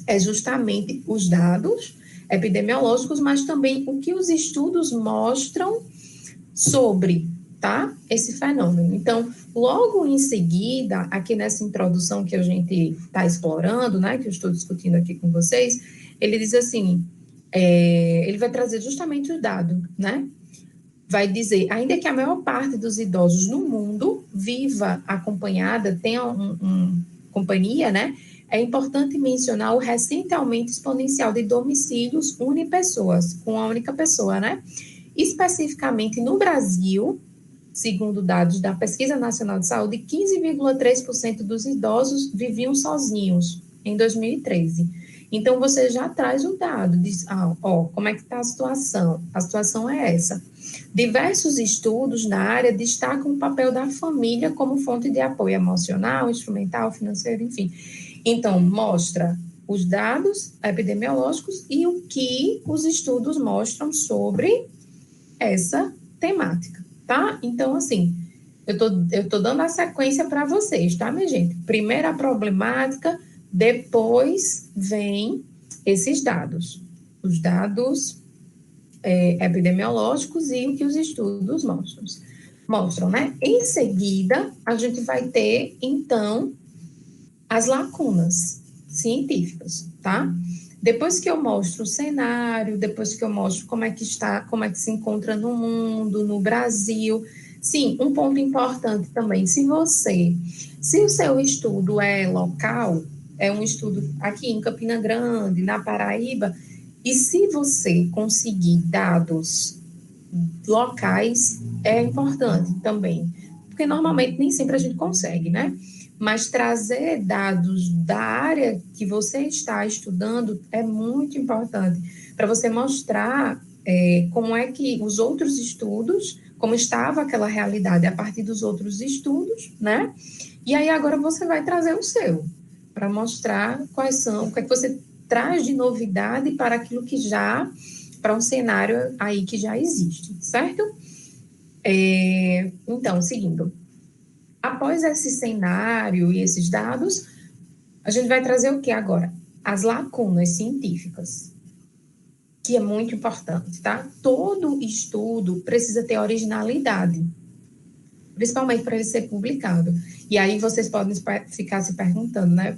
é justamente os dados epidemiológicos, mas também o que os estudos mostram sobre, tá? Esse fenômeno. Então, logo em seguida, aqui nessa introdução que a gente está explorando, né, que eu estou discutindo aqui com vocês, ele diz assim, ele vai trazer justamente o dado, né? Vai dizer, ainda que a maior parte dos idosos no mundo viva acompanhada, tenha companhia, né? É importante mencionar o recente aumento exponencial de domicílios unipessoas, com a única pessoa, né? Especificamente no Brasil, segundo dados da Pesquisa Nacional de Saúde, 15,3% dos idosos viviam sozinhos em 2013. Então, você já traz o dado, diz, como é que está a situação? A situação é essa. Diversos estudos na área destacam o papel da família como fonte de apoio emocional, instrumental, financeiro, enfim. Então, mostra os dados epidemiológicos e o que os estudos mostram sobre essa temática, tá? Então, assim, eu tô dando a sequência para vocês, tá, minha gente? Primeiro a problemática, depois vem esses dados, os dados epidemiológicos e o que os estudos mostram, né? Em seguida, a gente vai ter, então, as lacunas científicas, tá? Depois que eu mostro o cenário, depois que eu mostro como é que se encontra no mundo, no Brasil. Sim, um ponto importante também, se o seu estudo é local, é um estudo aqui em Campina Grande, na Paraíba, e se você conseguir dados locais, é importante também, porque normalmente nem sempre a gente consegue, né? mas trazer dados da área que você está estudando é muito importante, para você mostrar como é que os outros estudos, como estava aquela realidade a partir dos outros estudos, né? E aí agora você vai trazer o seu, para mostrar quais são, o que é que você traz de novidade para aquilo que já, para um cenário aí que já existe, certo? Então, seguindo. Após esse cenário e esses dados, a gente vai trazer o que agora? As lacunas científicas, que é muito importante, tá? Todo estudo precisa ter originalidade, principalmente para ele ser publicado. E aí vocês podem ficar se perguntando, né?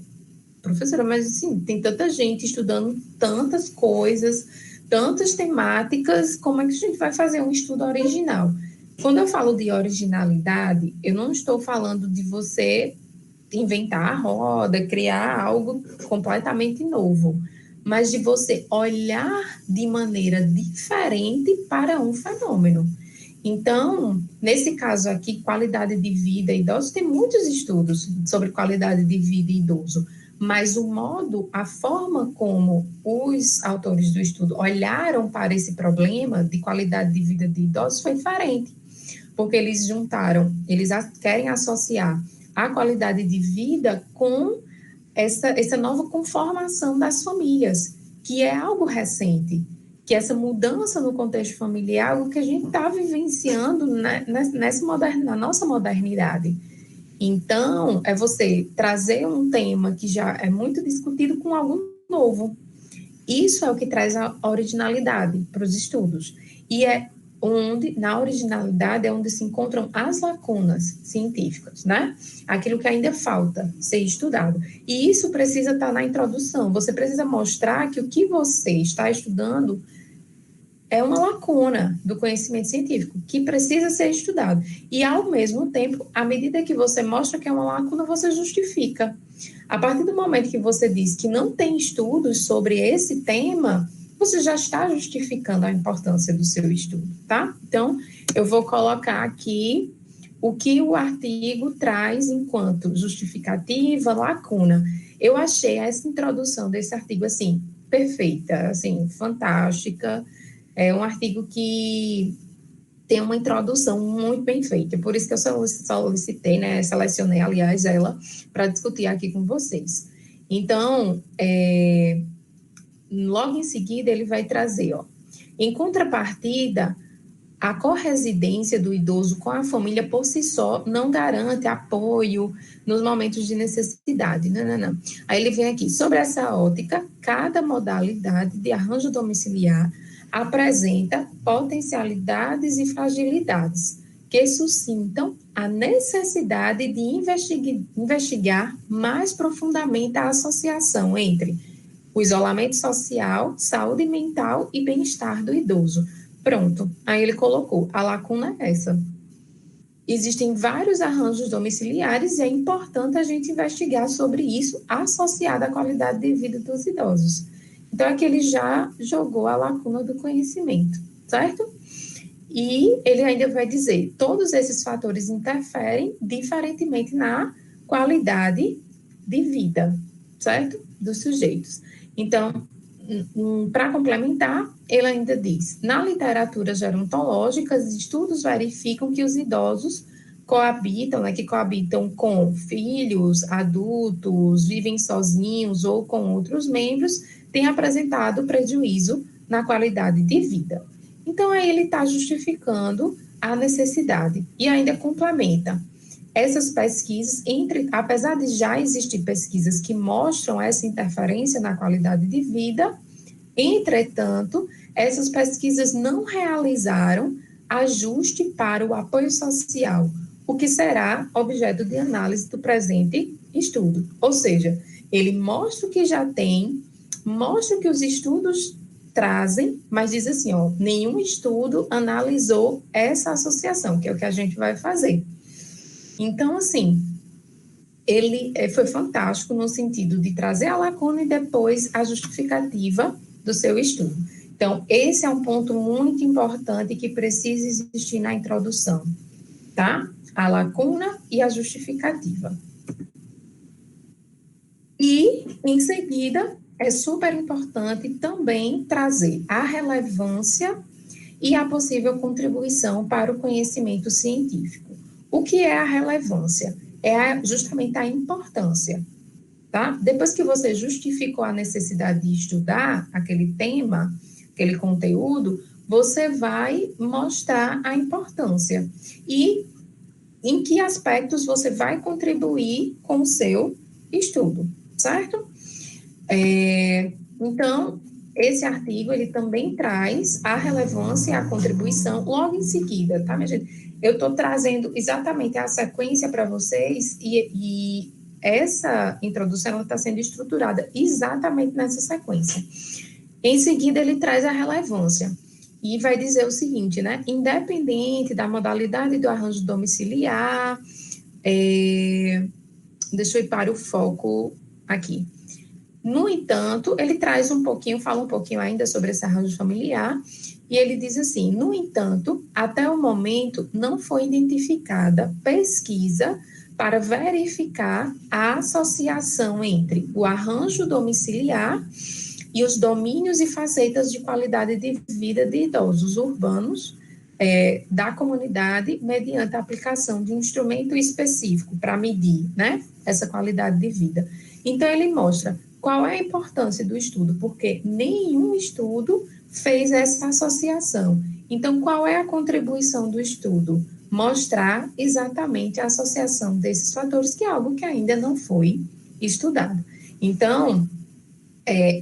Professora, mas assim, tem tanta gente estudando tantas coisas, tantas temáticas, como é que a gente vai fazer um estudo original? Quando eu falo de originalidade, eu não estou falando de você inventar a roda, criar algo completamente novo, mas de você olhar de maneira diferente para um fenômeno. Então, nesse caso aqui, qualidade de vida e idoso, tem muitos estudos sobre qualidade de vida e idoso, mas o modo, a forma como os autores do estudo olharam para esse problema de qualidade de vida de idosos foi diferente, porque eles juntaram, eles querem associar a qualidade de vida com essa nova conformação das famílias, que é algo recente, que essa mudança no contexto familiar é algo que a gente está vivenciando na nossa modernidade. Então, é você trazer um tema que já é muito discutido com algo novo. Isso é o que traz a originalidade para os estudos. E é onde, na originalidade, é onde se encontram as lacunas científicas, né? Aquilo que ainda falta ser estudado. E isso precisa estar na introdução. Você precisa mostrar que o que você está estudando é uma lacuna do conhecimento científico que precisa ser estudado. E, ao mesmo tempo, à medida que você mostra que é uma lacuna, você justifica. A partir do momento que você diz que não tem estudos sobre esse tema, você já está justificando a importância do seu estudo, tá? Então, eu vou colocar aqui o que o artigo traz enquanto justificativa, lacuna. Eu achei essa introdução desse artigo, assim, perfeita, assim, fantástica. É um artigo que tem uma introdução muito bem feita, por isso que eu solicitei, né, selecionei, aliás, ela para discutir aqui com vocês. Então, logo em seguida, ele vai trazer, ó, em contrapartida, a corresidência do idoso com a família por si só não garante apoio nos momentos de necessidade. Não, não, não. Aí ele vem aqui, sobre essa ótica, cada modalidade de arranjo domiciliar apresenta potencialidades e fragilidades que suscitam a necessidade de investigar mais profundamente a associação entre o isolamento social, saúde mental e bem-estar do idoso. Pronto, aí ele colocou, a lacuna é essa. Existem vários arranjos domiciliares e é importante a gente investigar sobre isso associado à qualidade de vida dos idosos. Então, aqui ele já jogou a lacuna do conhecimento, certo? E ele ainda vai dizer, todos esses fatores interferem diferentemente na qualidade de vida, certo? Dos sujeitos. Então, para complementar, ele ainda diz, na literatura gerontológica, os estudos verificam que os idosos coabitam, né, que coabitam com filhos, adultos, vivem sozinhos ou com outros membros, têm apresentado prejuízo na qualidade de vida. Então, aí ele está justificando a necessidade e ainda complementa. Essas pesquisas, apesar de já existir pesquisas que mostram essa interferência na qualidade de vida, entretanto, essas pesquisas não realizaram ajuste para o apoio social, o que será objeto de análise do presente estudo. Ou seja, ele mostra o que já tem, mostra o que os estudos trazem, mas diz assim, ó, nenhum estudo analisou essa associação, que é o que a gente vai fazer. Então, assim, ele foi fantástico no sentido de trazer a lacuna e depois a justificativa do seu estudo. Então, esse é um ponto muito importante que precisa existir na introdução, tá? A lacuna e a justificativa. E, em seguida, é super importante também trazer a relevância e a possível contribuição para o conhecimento científico. O que é a relevância? Justamente a importância, tá? Depois que você justificou a necessidade de estudar aquele tema, aquele conteúdo, você vai mostrar a importância e em que aspectos você vai contribuir com o seu estudo, certo? Então, esse artigo, ele também traz a relevância e a contribuição logo em seguida, tá, minha gente? Eu estou trazendo exatamente a sequência para vocês e essa introdução, ela está sendo estruturada exatamente nessa sequência. Em seguida, ele traz a relevância e vai dizer o seguinte, né? Independente da modalidade do arranjo domiciliar, deixa eu ir para o foco aqui. No entanto, ele traz um pouquinho, fala um pouquinho ainda sobre esse arranjo familiar, e ele diz assim: no entanto, até o momento não foi identificada pesquisa para verificar a associação entre o arranjo domiciliar e os domínios e facetas de qualidade de vida de idosos urbanos da comunidade mediante a aplicação de um instrumento específico para medir, né, essa qualidade de vida. Então, ele mostra qual é a importância do estudo, porque nenhum estudo fez essa associação. Então, qual é a contribuição do estudo? Mostrar exatamente a associação desses fatores, que é algo que ainda não foi estudado. Então,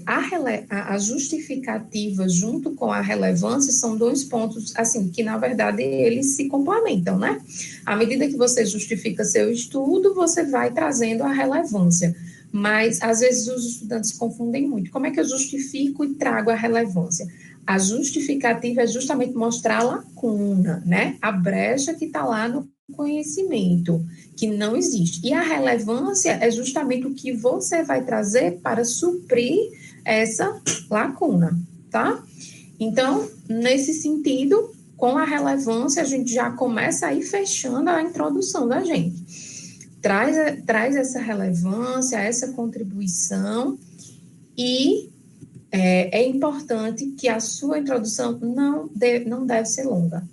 a justificativa junto com a relevância são dois pontos, assim, que na verdade eles se complementam, né? À medida que você justifica seu estudo, você vai trazendo a relevância. Mas, às vezes, os estudantes confundem muito. Como é que eu justifico e trago a relevância? A justificativa é justamente mostrar a lacuna, né? A brecha que está lá no conhecimento, que não existe. E a relevância é justamente o que você vai trazer para suprir essa lacuna, tá? Então, nesse sentido, com a relevância, a gente já começa a ir fechando a introdução da gente. Traz essa relevância, essa contribuição, e é importante que a sua introdução não deve ser longa.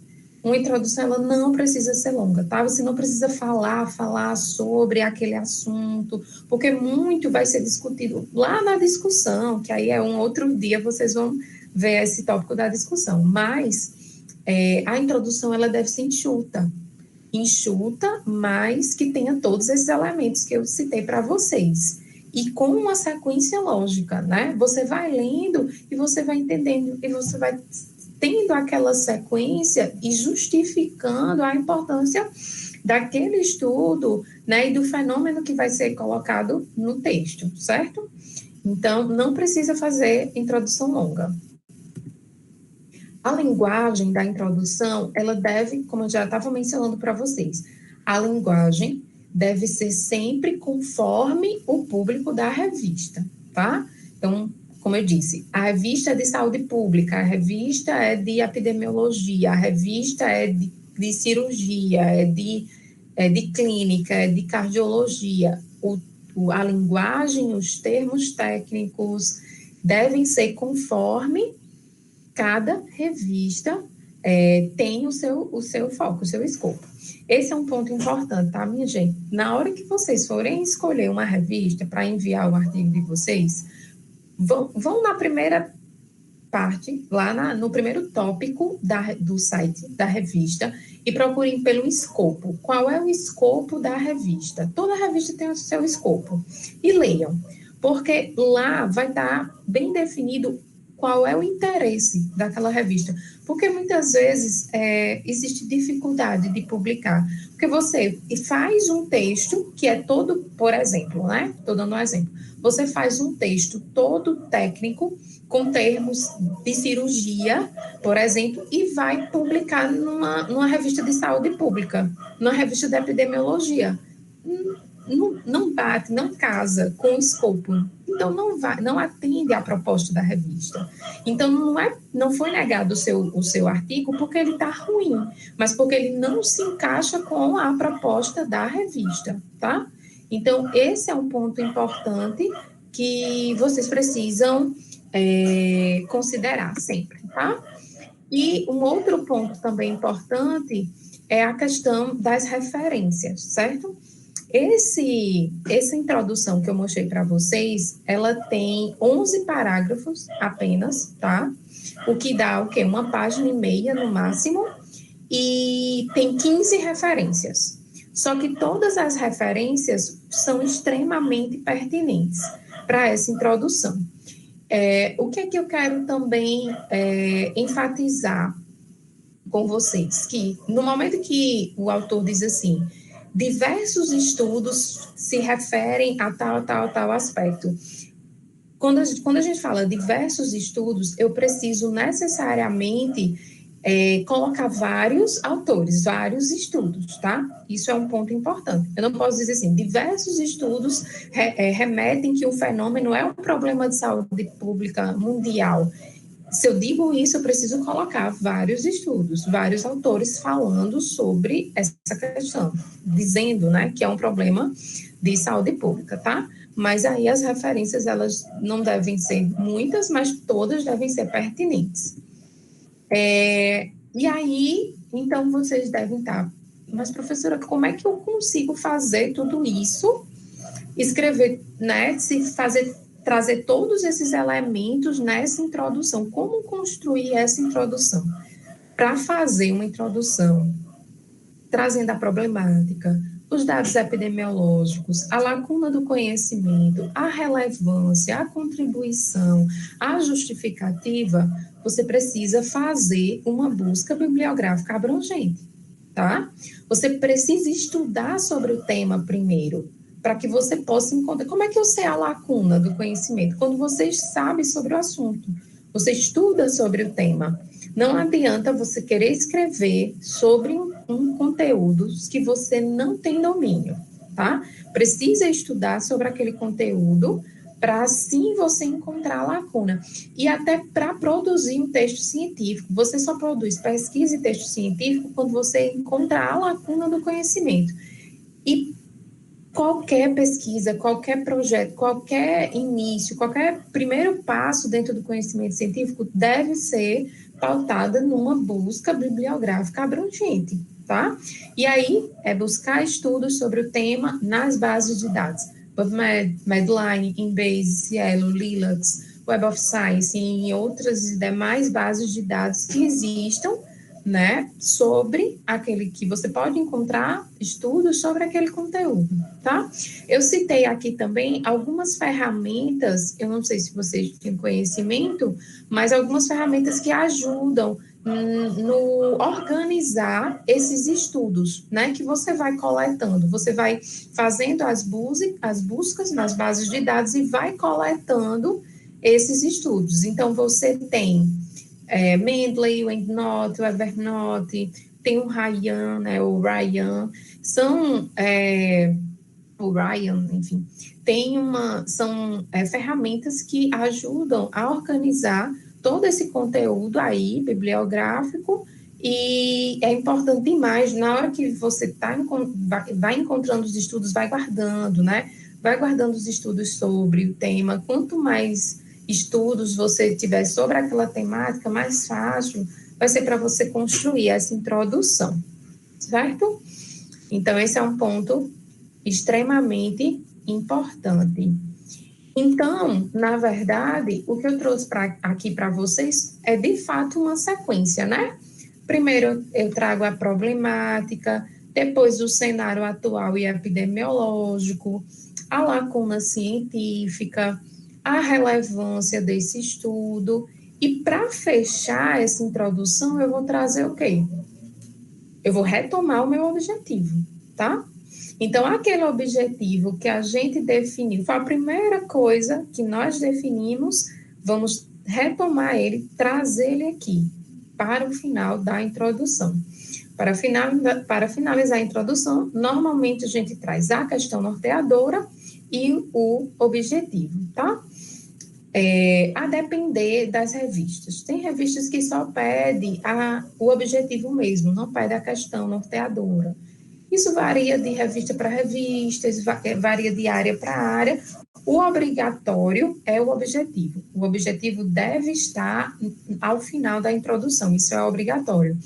Uma introdução, ela não precisa ser longa, tá? Você não precisa falar sobre aquele assunto, porque muito vai ser discutido lá na discussão, que aí é um outro dia, vocês vão ver esse tópico da discussão. Mas a introdução, ela deve ser enxuta, mas que tenha todos esses elementos que eu citei para vocês. E com uma sequência lógica, né? Você vai lendo e você vai entendendo, e você vai tendo aquela sequência e justificando a importância daquele estudo, né, e do fenômeno que vai ser colocado no texto, certo? Então, não precisa fazer introdução longa. A linguagem da introdução, ela deve, como eu já estava mencionando para vocês, a linguagem deve ser sempre conforme o público da revista, tá? Então, como eu disse, a revista é de saúde pública, a revista é de epidemiologia, a revista é de cirurgia, é de clínica, é de cardiologia. A linguagem, os termos técnicos devem ser conforme cada revista tem o seu foco, o seu escopo. Esse é um ponto importante, tá, minha gente? Na hora que vocês forem escolher uma revista para enviar o artigo de vocês, vão na primeira parte, lá no primeiro tópico do site da revista, e procurem pelo escopo. Qual é o escopo da revista? Toda revista tem o seu escopo. E leiam, porque lá vai estar bem definido qual é o interesse daquela revista. Porque muitas vezes existe dificuldade de publicar. Porque você faz um texto que é todo, por exemplo, né? Estou dando um exemplo. Você faz um texto todo técnico, com termos de cirurgia, por exemplo, e vai publicar numa revista de saúde pública, numa revista de epidemiologia. Não bate, não casa com o escopo. Então, não atende à proposta da revista. Então, não foi negado o seu artigo porque ele está ruim, mas porque ele não se encaixa com a proposta da revista, tá? Então, esse é um ponto importante que vocês precisam considerar sempre, tá? E um outro ponto também importante é a questão das referências, certo? Essa introdução que eu mostrei para vocês, ela tem 11 parágrafos apenas, tá? O que dá o quê? Uma página e meia no máximo, e tem 15 referências. Só que todas as referências são extremamente pertinentes para essa introdução. O que é que eu quero também enfatizar com vocês? Que no momento que o autor diz assim, diversos estudos se referem a tal aspecto. Quando a gente fala diversos estudos, eu preciso necessariamente colocar vários autores, vários estudos, tá? Isso é um ponto importante. Eu não posso dizer assim, diversos estudos remetem que o fenômeno é um problema de saúde pública mundial. Se eu digo isso, eu preciso colocar vários estudos, vários autores falando sobre essa questão, dizendo, né, que é um problema de saúde pública, tá? Mas aí as referências, elas não devem ser muitas, mas todas devem ser pertinentes. E aí, então, vocês devem estar, mas professora, como é que eu consigo fazer tudo isso? Escrever, né, trazer todos esses elementos nessa introdução. Como construir essa introdução? Para fazer uma introdução, trazendo a problemática, os dados epidemiológicos, a lacuna do conhecimento, a relevância, a contribuição, a justificativa, você precisa fazer uma busca bibliográfica abrangente, tá? Você precisa estudar sobre o tema primeiro, para que você possa encontrar. Como é que eu sei a lacuna do conhecimento? Quando você sabe sobre o assunto, você estuda sobre o tema. Não adianta você querer escrever sobre um conteúdo que você não tem domínio, tá? Precisa estudar sobre aquele conteúdo para assim você encontrar a lacuna. E até para produzir um texto científico, você só produz pesquisa e texto científico quando você encontrar a lacuna do conhecimento. E qualquer pesquisa, qualquer projeto, qualquer início, qualquer primeiro passo dentro do conhecimento científico deve ser pautada numa busca bibliográfica abrangente, tá? E aí é buscar estudos sobre o tema nas bases de dados. PubMed, Medline, Embase, Cielo, Lilacs, Web of Science e outras demais bases de dados que existam, né, sobre aquele que você pode encontrar estudos sobre aquele conteúdo, tá? Eu citei aqui também algumas ferramentas, eu não sei se vocês têm conhecimento, mas algumas ferramentas que ajudam no organizar esses estudos, né, que você vai coletando, você vai fazendo as buscas nas bases de dados e vai coletando esses estudos. Então, você tem Mendeley, o EndNote, o Evernote, tem o Ryan, né, o Ryan, são o Ryan, enfim, são ferramentas que ajudam a organizar todo esse conteúdo aí, bibliográfico, e é importante demais, na hora que você vai encontrando os estudos, vai guardando, né? Vai guardando os estudos sobre o tema. Quanto mais estudos você tiver sobre aquela temática, mais fácil vai ser para você construir essa introdução, certo? Então, esse é um ponto extremamente importante. Então, na verdade, o que eu trouxe aqui para vocês é, de fato, uma sequência, né? Primeiro, eu trago a problemática, depois o cenário atual e epidemiológico, a lacuna científica, a relevância desse estudo, e para fechar essa introdução, eu vou trazer o quê? Eu vou retomar o meu objetivo, tá? Então, aquele objetivo que a gente definiu, foi a primeira coisa que nós definimos, vamos retomar ele, trazer ele aqui, para o final da introdução. Para finalizar a introdução, normalmente a gente traz a questão norteadora e o objetivo, tá? A depender das revistas. Tem revistas que só pedem o objetivo mesmo, não pede a questão norteadora. Isso varia de revista para revista, varia de área para área. O obrigatório é o objetivo. O objetivo deve estar ao final da introdução, isso é obrigatório.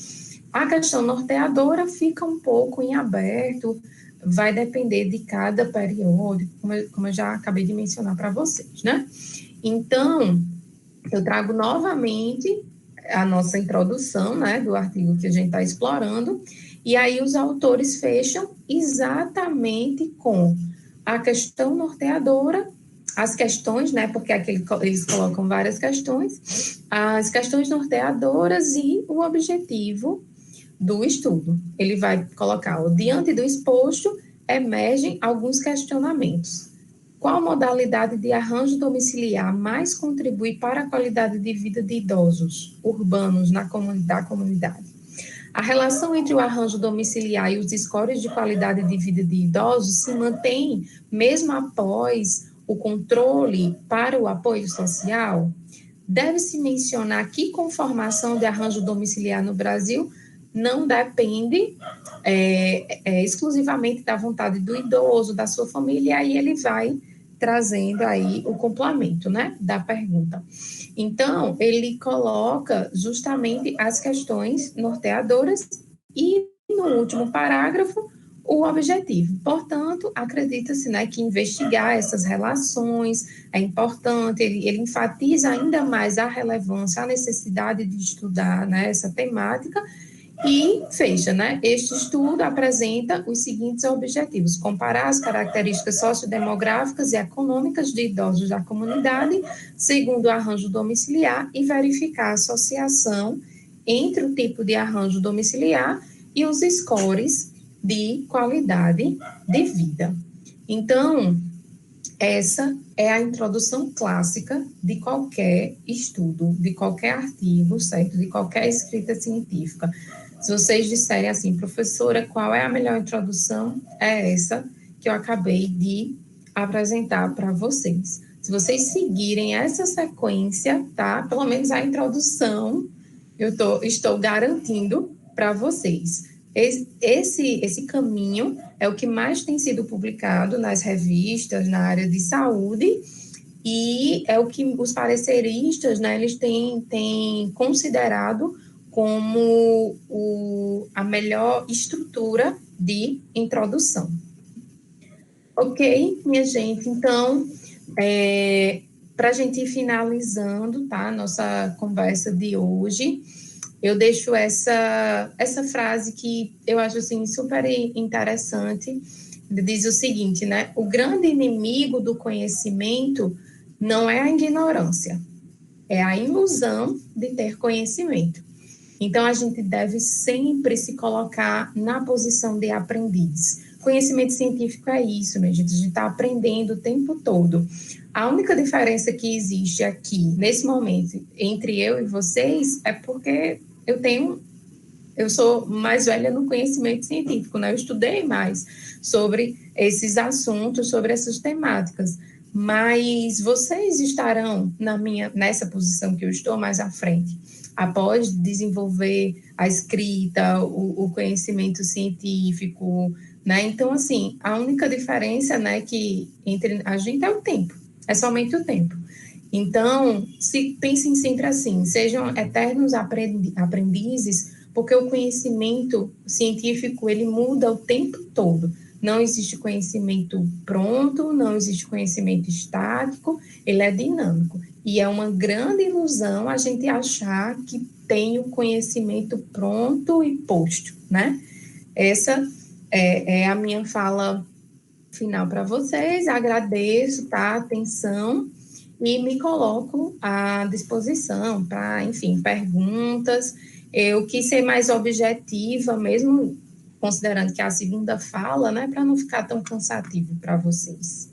A questão norteadora fica um pouco em aberto, vai depender de cada periódico, como eu já acabei de mencionar para vocês, né? Então, eu trago novamente a nossa introdução, né, do artigo que a gente está explorando, e aí os autores fecham exatamente com a questão norteadora, as questões, né, porque aqui eles colocam várias questões, as questões norteadoras e o objetivo do estudo. Ele vai colocar, diante do exposto, emergem alguns questionamentos. Qual modalidade de arranjo domiciliar mais contribui para a qualidade de vida de idosos urbanos da comunidade? A relação entre o arranjo domiciliar e os scores de qualidade de vida de idosos se mantém mesmo após o controle para o apoio social? Deve-se mencionar que conformação de arranjo domiciliar no Brasil não depende exclusivamente da vontade do idoso, da sua família, e aí ele vai trazendo aí o complemento, né, da pergunta. Então, ele coloca justamente as questões norteadoras e, no último parágrafo, o objetivo. Portanto, acredita-se, né, que investigar essas relações é importante, ele enfatiza ainda mais a relevância, a necessidade de estudar, né, essa temática, e fecha, né? Este estudo apresenta os seguintes objetivos: comparar as características sociodemográficas e econômicas de idosos da comunidade, segundo o arranjo domiciliar, e verificar a associação entre o tipo de arranjo domiciliar e os scores de qualidade de vida. Então, essa é a introdução clássica de qualquer estudo, de qualquer artigo, certo? De qualquer escrita científica. Se vocês disserem assim, professora, qual é a melhor introdução? É essa que eu acabei de apresentar para vocês. Se vocês seguirem essa sequência, tá? Pelo menos a introdução, estou garantindo para vocês. Esse caminho é o que mais tem sido publicado nas revistas, na área de saúde, e é o que os pareceristas, né, eles têm considerado como a melhor estrutura de introdução. Ok, minha gente? Então, para a gente ir finalizando, tá, nossa conversa de hoje, eu deixo essa frase que eu acho, assim, super interessante. Diz o seguinte, né? O grande inimigo do conhecimento não é a ignorância, é a ilusão de ter conhecimento. Então, a gente deve sempre se colocar na posição de aprendiz. Conhecimento científico é isso, minha gente. A gente está aprendendo o tempo todo. A única diferença que existe aqui, nesse momento, entre eu e vocês, é porque eu sou mais velha no conhecimento científico, né? Eu estudei mais sobre esses assuntos, sobre essas temáticas. Mas vocês estarão nessa posição que eu estou mais à frente, após desenvolver a escrita, o conhecimento científico, né? Então, assim, a única diferença, né, que entre a gente é o tempo, é somente o tempo. Então, pensem sempre assim, sejam eternos aprendizes, porque o conhecimento científico, ele muda o tempo todo. Não existe conhecimento pronto, não existe conhecimento estático, ele é dinâmico. E é uma grande ilusão a gente achar que tem o conhecimento pronto e posto, né? Essa é a minha fala final para vocês. Agradeço, tá, a atenção e me coloco à disposição para, enfim, perguntas. Eu quis ser mais objetiva, mesmo considerando que é a segunda fala, né, para não ficar tão cansativo para vocês.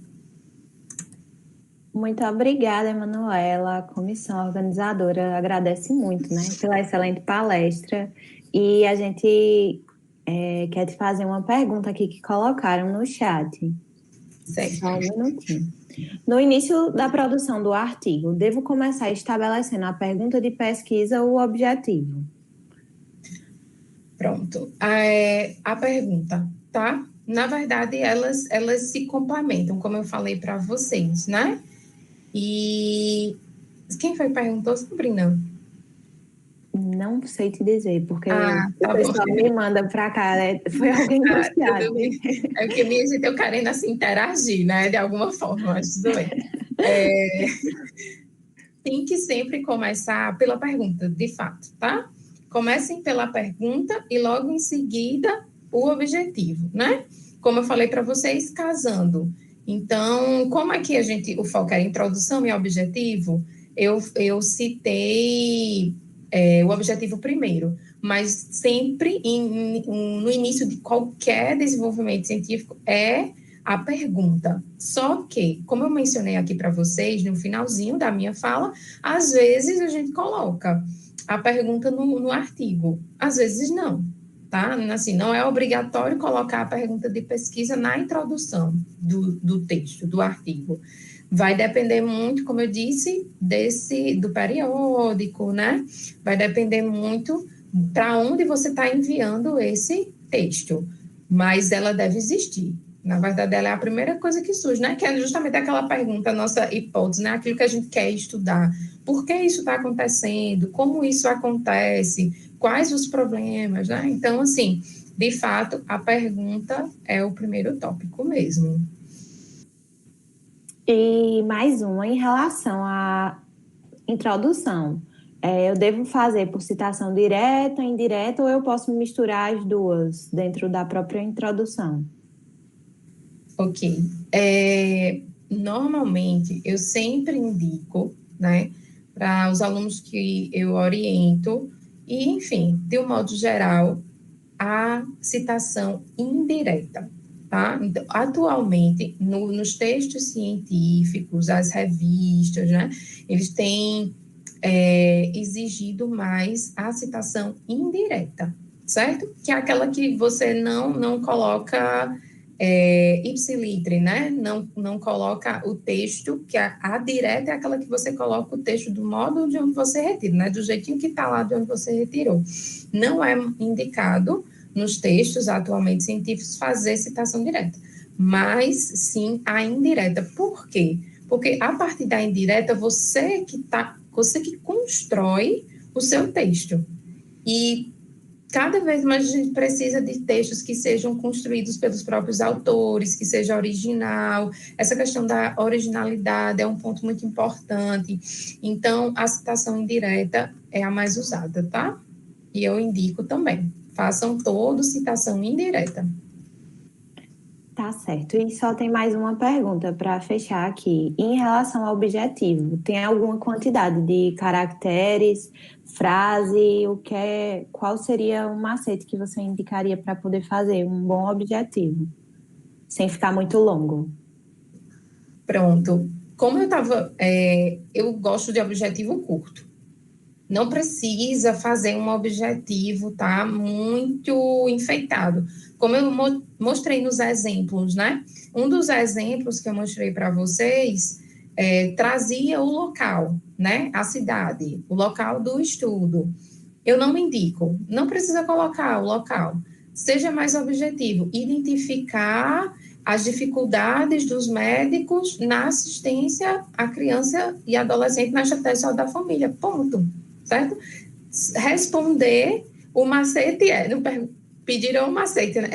Muito obrigada, Emanuela. A comissão organizadora agradece muito, né, pela excelente palestra. E a gente quer te fazer uma pergunta aqui que colocaram no chat. Certo. Só um minutinho. No início da produção do artigo, devo começar estabelecendo a pergunta de pesquisa ou o objetivo? Pronto. A pergunta tá? Na verdade, elas se complementam, como eu falei para vocês, né? E quem foi que perguntou, Sabrina? Não sei te dizer, porque Ah, o tá bom. pessoal me manda para cá, né? Foi alguém do chat. Tudo bem. É porque minha gente, eu querendo assim interagir, né? De alguma forma, mas tudo bem. Tem que sempre começar pela pergunta, de fato, tá? Comecem pela pergunta e logo em seguida o objetivo, né? Como eu falei para vocês, casando. Então, como é que o foco era introdução e objetivo? Eu citei o objetivo primeiro, mas sempre no início de qualquer desenvolvimento científico é a pergunta. Só que, como eu mencionei aqui para vocês no finalzinho da minha fala, às vezes a gente coloca a pergunta no artigo, às vezes não, tá? Assim, não é obrigatório colocar a pergunta de pesquisa na introdução do texto, do artigo. Vai depender muito, como eu disse, do periódico, né? Vai depender muito para onde você está enviando esse texto, mas ela deve existir. Na verdade, ela é a primeira coisa que surge, né? Que é justamente aquela pergunta, a nossa hipótese, né? Aquilo que a gente quer estudar. Por que isso está acontecendo? Como isso acontece? Quais os problemas, né? Então, assim, de fato, a pergunta é o primeiro tópico mesmo. E mais uma em relação à introdução. Eu devo fazer por citação direta, indireta, ou eu posso misturar as duas dentro da própria introdução? Ok. Normalmente, eu sempre indico, né, para os alunos que eu oriento, e, enfim, de um modo geral, a citação indireta, tá? Então, atualmente, nos textos científicos, as revistas, né, eles têm exigido mais a citação indireta, certo? Que é aquela que você não coloca ipsilitre, né? Não coloca o texto, que a direta é aquela que você coloca o texto do modo de onde você retira, né? Do jeitinho que está lá de onde você retirou. Não é indicado nos textos atualmente científicos fazer citação direta, mas sim a indireta. Por quê? Porque a partir da indireta, você que constrói o seu texto. E cada vez mais a gente precisa de textos que sejam construídos pelos próprios autores, que seja original. Essa questão da originalidade é um ponto muito importante. Então, a citação indireta é a mais usada, tá? E eu indico também. Façam todo citação indireta. Tá certo. E só tem mais uma pergunta para fechar aqui. Em relação ao objetivo, tem alguma quantidade de caracteres, frase, qual seria o macete que você indicaria para poder fazer um bom objetivo, sem ficar muito longo? Pronto. Como eu gosto de objetivo curto. Não precisa fazer um objetivo, tá? Muito enfeitado. Como eu mostrei nos exemplos, né? Um dos exemplos que eu mostrei para vocês trazia o local, né? A cidade, o local do estudo. Eu não indico, não precisa colocar o local. Seja mais objetivo, identificar as dificuldades dos médicos na assistência à criança e adolescente na estratégia de saúde da família. Ponto. Certo? Responder o macete pediram o macete, né?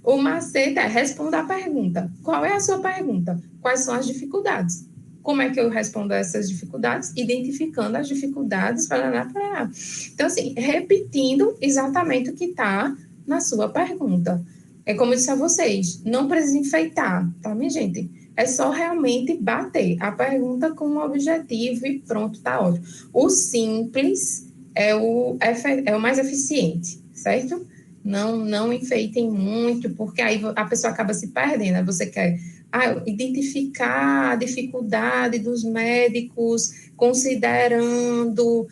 O macete é responder a pergunta. Qual é a sua pergunta? Quais são as dificuldades? Como é que eu respondo a essas dificuldades? Identificando as dificuldades. Para. Então, assim, repetindo exatamente o que está na sua pergunta. É como eu disse a vocês, não precisa enfeitar, tá, minha gente? É só realmente bater a pergunta com um objetivo e pronto, tá ótimo. O simples é o mais eficiente, certo? Não enfeitem muito, porque aí a pessoa acaba se perdendo. Né? Você quer identificar a dificuldade dos médicos, considerando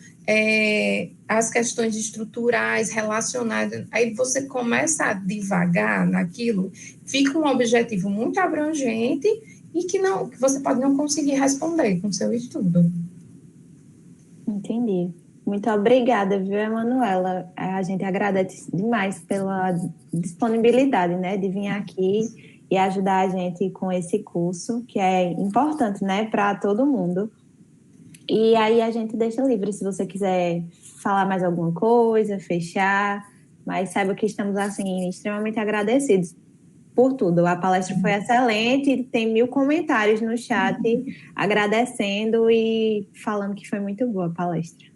as questões estruturais relacionadas. Aí você começa a divagar naquilo, fica um objetivo muito abrangente e que você pode não conseguir responder com o seu estudo. Entendi. Muito obrigada, viu, Emanuela? A gente agradece demais pela disponibilidade, né, de vir aqui e ajudar a gente com esse curso, que é importante, né, para todo mundo. E aí a gente deixa livre se você quiser falar mais alguma coisa, fechar, mas saiba que estamos, assim, extremamente agradecidos por tudo. A palestra foi excelente, tem 1000 comentários no chat agradecendo e falando que foi muito boa a palestra.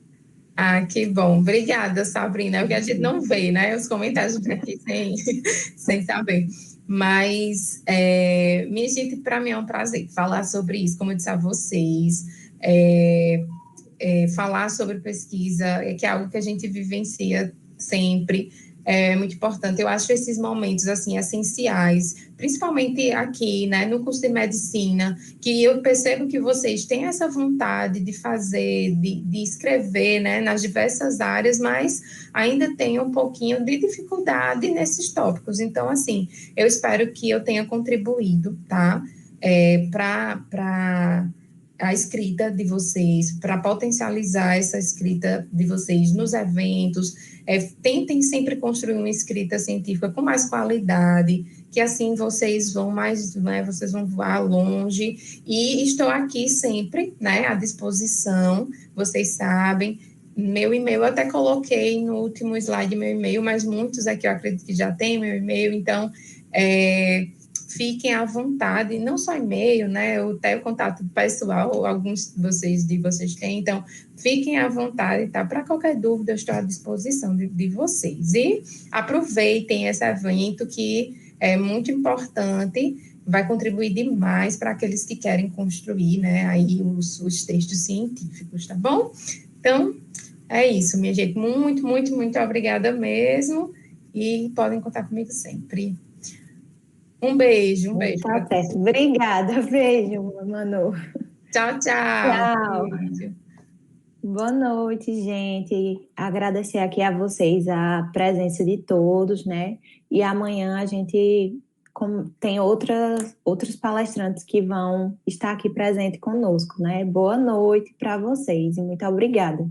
Ah, que bom. Obrigada, Sabrina. É o que a gente não vê, né? Os comentários aqui sem saber. Mas, minha gente, para mim é um prazer falar sobre isso, como eu disse a vocês. Falar sobre pesquisa, que é algo que a gente vivencia sempre, é muito importante. Eu acho esses momentos, assim, essenciais, principalmente aqui, né, no curso de medicina, que eu percebo que vocês têm essa vontade de fazer, de escrever, né, nas diversas áreas, mas ainda tem um pouquinho de dificuldade nesses tópicos. Então, assim, eu espero que eu tenha contribuído, tá? Para a escrita de vocês, para potencializar essa escrita de vocês nos eventos. Tentem sempre construir uma escrita científica com mais qualidade, que assim vocês vão mais, né, vocês vão voar longe. E estou aqui sempre, né, à disposição, vocês sabem. Meu e-mail, eu até coloquei no último slide meu e-mail, mas muitos aqui eu acredito que já têm meu e-mail, então fiquem à vontade, não só e-mail, né? Eu tenho contato pessoal, alguns de vocês têm, então fiquem à vontade, tá? Para qualquer dúvida, eu estou à disposição de vocês. E aproveitem esse evento que é muito importante, vai contribuir demais para aqueles que querem construir, né? Aí os textos científicos, tá bom? Então, é isso, minha gente. Muito, muito, muito obrigada mesmo. E podem contar comigo sempre. Um beijo para Tá todos. certo. Obrigada. Beijo, Manu. Tchau, tchau. Tchau. Beijo. Boa noite, gente. Agradecer aqui a vocês a presença de todos, né? E amanhã a gente tem outros palestrantes que vão estar aqui presente conosco, né? Boa noite para vocês e muito obrigada.